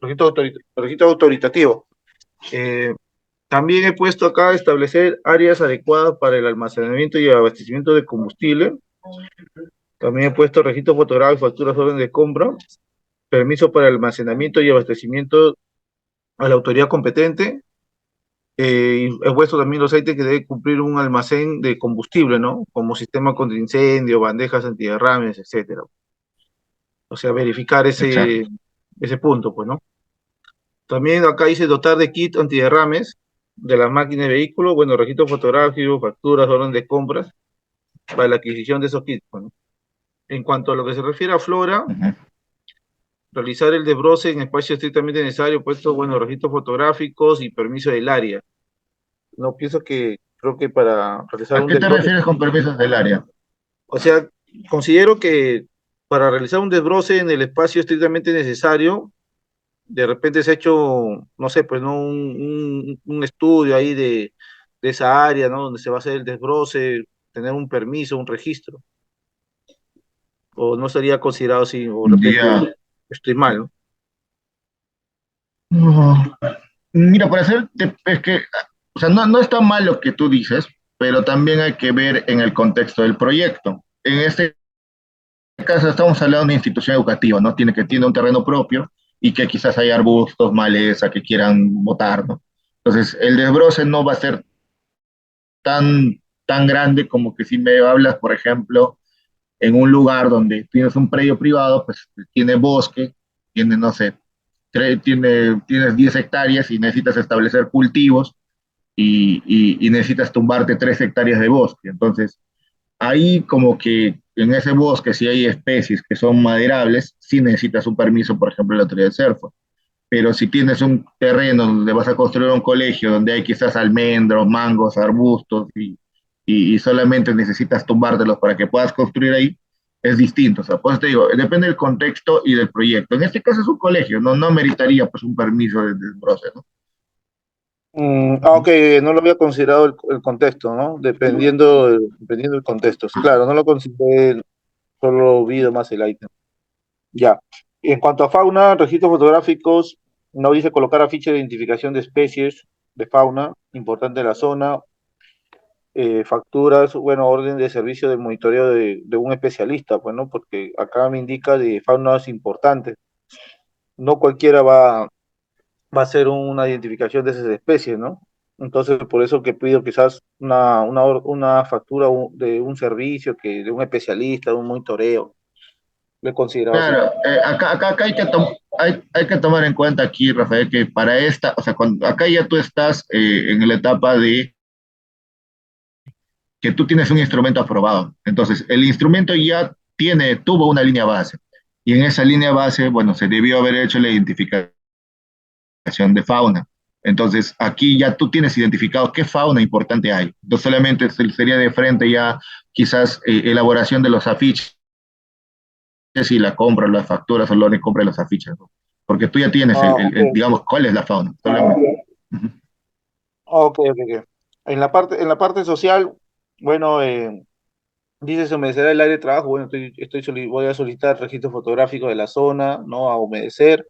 registro autoritativo. Eh, También he puesto acá establecer áreas adecuadas para el almacenamiento y abastecimiento de combustible. También he puesto registro fotográfico, facturas, orden de compra, permiso para el almacenamiento y abastecimiento a la autoridad competente. Y he puesto también los ítems que debe cumplir un almacén de combustible, ¿no? Como sistema contra incendio, bandejas antiderrames, etcétera. O sea, verificar ese, Exacto. ese punto, pues, ¿no? También acá dice dotar de kit antiderrames de las máquinas de vehículo, bueno, registro fotográfico, facturas, orden de compras, para la adquisición de esos kits, pues, ¿no? En cuanto a lo que se refiere a Flora, Ujú. realizar el desbroce en espacio estrictamente necesario, puesto, bueno, registros fotográficos y permiso del área. No pienso creo que para realizar ¿A un qué te desbroce, refieres con permisos del área? o sea, considero que para realizar un desbroce en el espacio estrictamente necesario, de repente se ha hecho, no sé, pues, ¿no? Un estudio ahí de esa área, ¿no? Donde se va a hacer el desbroce, tener un permiso, un registro, o no sería considerado así, o de Ya. repente estoy mal, ¿no? No. Mira, para hacer, es que, o sea, no está mal lo que tú dices, pero también hay que ver en el contexto del proyecto. En este caso estamos hablando de una institución educativa, ¿no? Tiene un terreno propio y que quizás hay arbustos, maleza que quieran botar, ¿no? Entonces, el desbroce no va a ser tan grande como que si me hablas, por ejemplo, en un lugar donde tienes un predio privado, pues tiene bosque, tiene, no sé, tienes 10 hectáreas y necesitas establecer cultivos y necesitas tumbarte 3 hectáreas de bosque. Entonces, ahí como que en ese bosque, si hay especies que son maderables, sí necesitas un permiso, por ejemplo, de la autoridad de CERFO. Pero si tienes un terreno donde vas a construir un colegio, donde hay quizás almendros, mangos, arbustos, y solamente necesitas tumbártelos para que puedas construir ahí, es distinto. O sea, pues te digo, depende del contexto y del proyecto. En este caso es un colegio, no meritaría pues un permiso de desbroce, ¿no? Ok, no lo había considerado el contexto, ¿no? Dependiendo del contexto. Sí, claro, no lo consideré, solo vi más el ítem. Ya. Y en cuanto a fauna, registros fotográficos, no dice colocar afiche de identificación de especies de fauna, importante de la zona, facturas, bueno, orden de servicio de monitoreo de un especialista, pues, ¿no? Porque acá me indica de faunas importantes. No cualquiera va a hacer una identificación de esas especies, ¿no? Entonces, por eso que pido quizás una factura de un servicio, de un especialista, de un monitoreo. Lo he considerado así. Claro, acá hay que tomar en cuenta aquí, Rafael, que para esta, o sea, acá ya tú estás en la etapa de que tú tienes un instrumento aprobado. Entonces, el instrumento ya tuvo una línea base. Y en esa línea base, bueno, se debió haber hecho la identificación de fauna. Entonces, aquí ya tú tienes identificado qué fauna importante hay. Entonces, solamente sería de frente ya quizás elaboración de los afiches y la compra, las facturas, o la compra de los afiches, ¿no? Porque tú ya tienes, Ok, digamos, cuál es la fauna. Solamente. Ujú. ok. En la parte social, bueno, dice se humedecerá el área de trabajo. Bueno, voy a solicitar registro fotográfico de la zona, ¿no? A humedecer.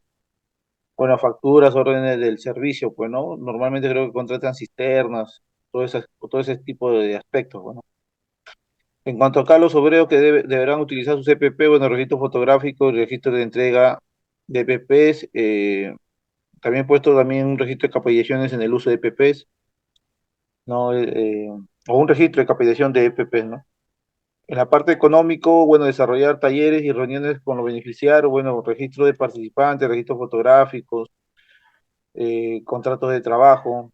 Bueno, facturas, órdenes del servicio, pues, ¿no? Normalmente creo que contratan cisternas, todo ese tipo de aspectos, bueno. En cuanto acá a los obreros que deberán utilizar su CPP, bueno, registro fotográfico, registro de entrega de EPPs, también he puesto también un registro de capacitaciones en el uso de EPPs, ¿no? O un registro de capacitación de EPPs, ¿no? En la parte económico, bueno, desarrollar talleres y reuniones con los beneficiarios, bueno, registro de participantes, registros fotográficos, contratos de trabajo,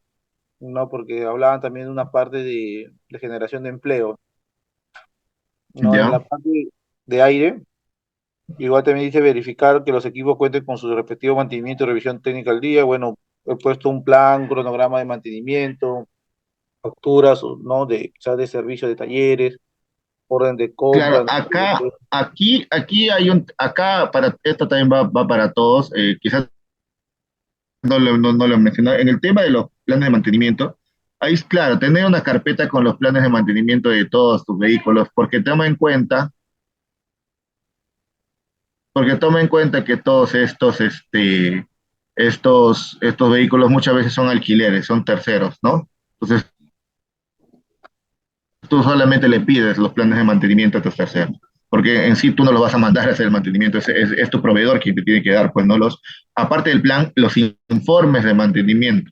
¿no? Porque hablaban también de una parte de generación de empleo, ¿no? En la ¿Ya? parte de aire, igual también dice verificar que los equipos cuenten con su respectivo mantenimiento y revisión técnica al día. Bueno, he puesto un plan, un cronograma de mantenimiento, facturas, ¿no? De, quizás de servicio de talleres, orden de Claro, compra, ¿no? aquí hay acá para, esto también va para todos, quizás no lo he mencionado, en el tema de los planes de mantenimiento, ahí es claro, tener una carpeta con los planes de mantenimiento de todos tus vehículos, porque toma en cuenta que todos estos vehículos muchas veces son alquileres, son terceros, ¿no? Entonces, tú solamente le pides los planes de mantenimiento a tus terceros, porque en sí tú no los vas a mandar a hacer el mantenimiento, es tu proveedor quien te tiene que dar, pues no aparte del plan, los informes de mantenimiento.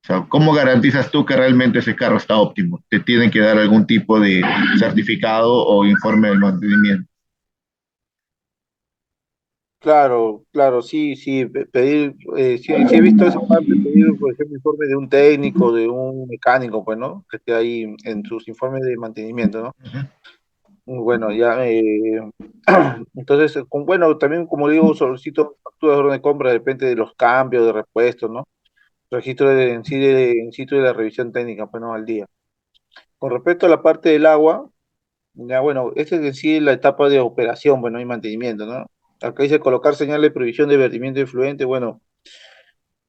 O sea, ¿cómo garantizas tú que realmente ese carro está óptimo? Te tienen que dar algún tipo de certificado o informe de mantenimiento. Claro, sí, pedir, sí he visto esa parte, pedir, por ejemplo, informe de un técnico, de un mecánico, pues, ¿no? Que esté ahí en sus informes de mantenimiento, ¿no? Ujú. Bueno, ya, entonces, bueno, también como digo, solicito facturas de orden de compra, depende de los cambios, de repuestos, ¿no? Registro en sitio de la revisión técnica, pues, ¿no? Al día. Con respecto a la parte del agua, ya, bueno, esta es en sí la etapa de operación, bueno, y mantenimiento, ¿no? Acá dice colocar señal de previsión de vertimiento de fluente, bueno,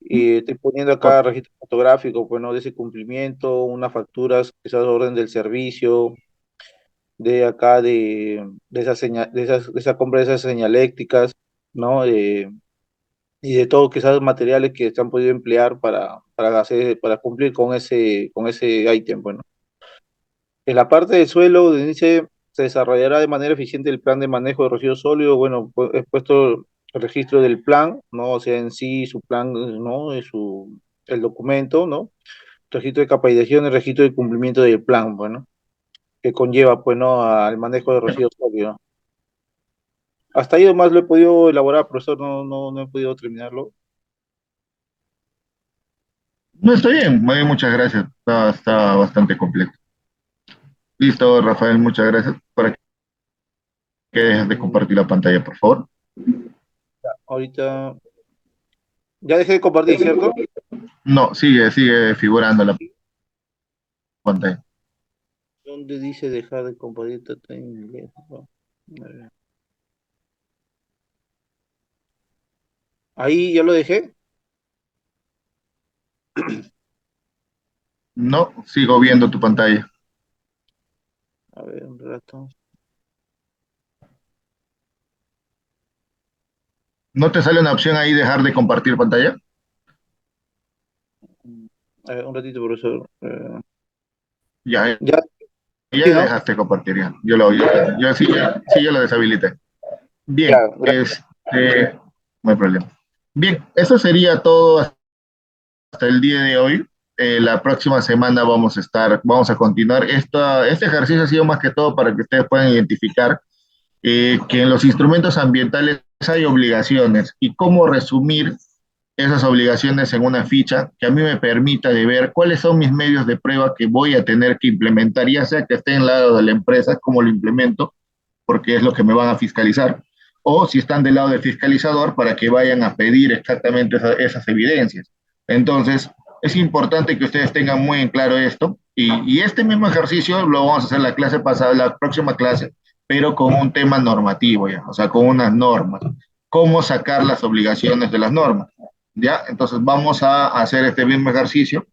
y estoy poniendo acá registro fotográfico, bueno, de ese cumplimiento, unas facturas, esas orden del servicio, de acá de esas de esa compra de esas señalécticas, ¿no? Y de todo quizás materiales que se han podido emplear para cumplir con ese ítem, bueno. En la parte del suelo, dice, se desarrollará de manera eficiente el plan de manejo de residuos sólidos. Bueno, pues, he puesto el registro del plan, ¿no? O sea, en sí, su plan, ¿no? El documento, ¿no? Registro de capacitación y registro de cumplimiento del plan, bueno, que conlleva, pues, ¿no? Al manejo de residuos sólidos. Hasta ahí nomás lo he podido elaborar, profesor, no he podido terminarlo. No, está bien, muy bien, muchas gracias. Está bastante completo. Listo, Rafael, muchas gracias. Para que dejes de Mm, compartir la pantalla, por favor. Ahorita, ya dejé de compartir, ¿cierto? No, sigue figurando la pantalla. ¿Dónde dice dejar de compartir? Está en inglés, ¿no? A ver. Ahí ya lo dejé. No, sigo viendo tu pantalla. A ver, un rato. ¿No te sale una opción ahí dejar de compartir pantalla? Mm, A ver, un ratito, profesor. Ya, Ya, sí, ya ¿no? dejaste de compartir, ya. Yo sí, sí, ya lo deshabilité. Ya, Bien, gracias. no hay problema. Bien, eso sería todo hasta el día de hoy. La próxima semana vamos a continuar. Este ejercicio ha sido más que todo para que ustedes puedan identificar que en los instrumentos ambientales hay obligaciones y cómo resumir esas obligaciones en una ficha que a mí me permita de ver cuáles son mis medios de prueba que voy a tener que implementar, ya sea que esté en el lado de la empresa, cómo lo implemento, porque es lo que me van a fiscalizar, o si están del lado del fiscalizador para que vayan a pedir exactamente esas evidencias. Entonces, es importante que ustedes tengan muy en claro esto Y este mismo ejercicio lo vamos a hacer la clase pasada, la próxima clase, pero con un tema normativo ya, o sea, con unas normas. Cómo sacar las obligaciones de las normas, ¿ya? Entonces vamos a hacer este mismo ejercicio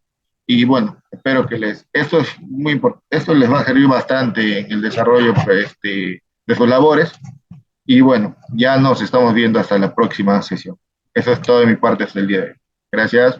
y bueno, espero que esto es muy importante, esto les va a servir bastante en el desarrollo pues, de sus labores y bueno, ya nos estamos viendo hasta la próxima sesión. Eso es todo de mi parte hasta el día de hoy. Gracias.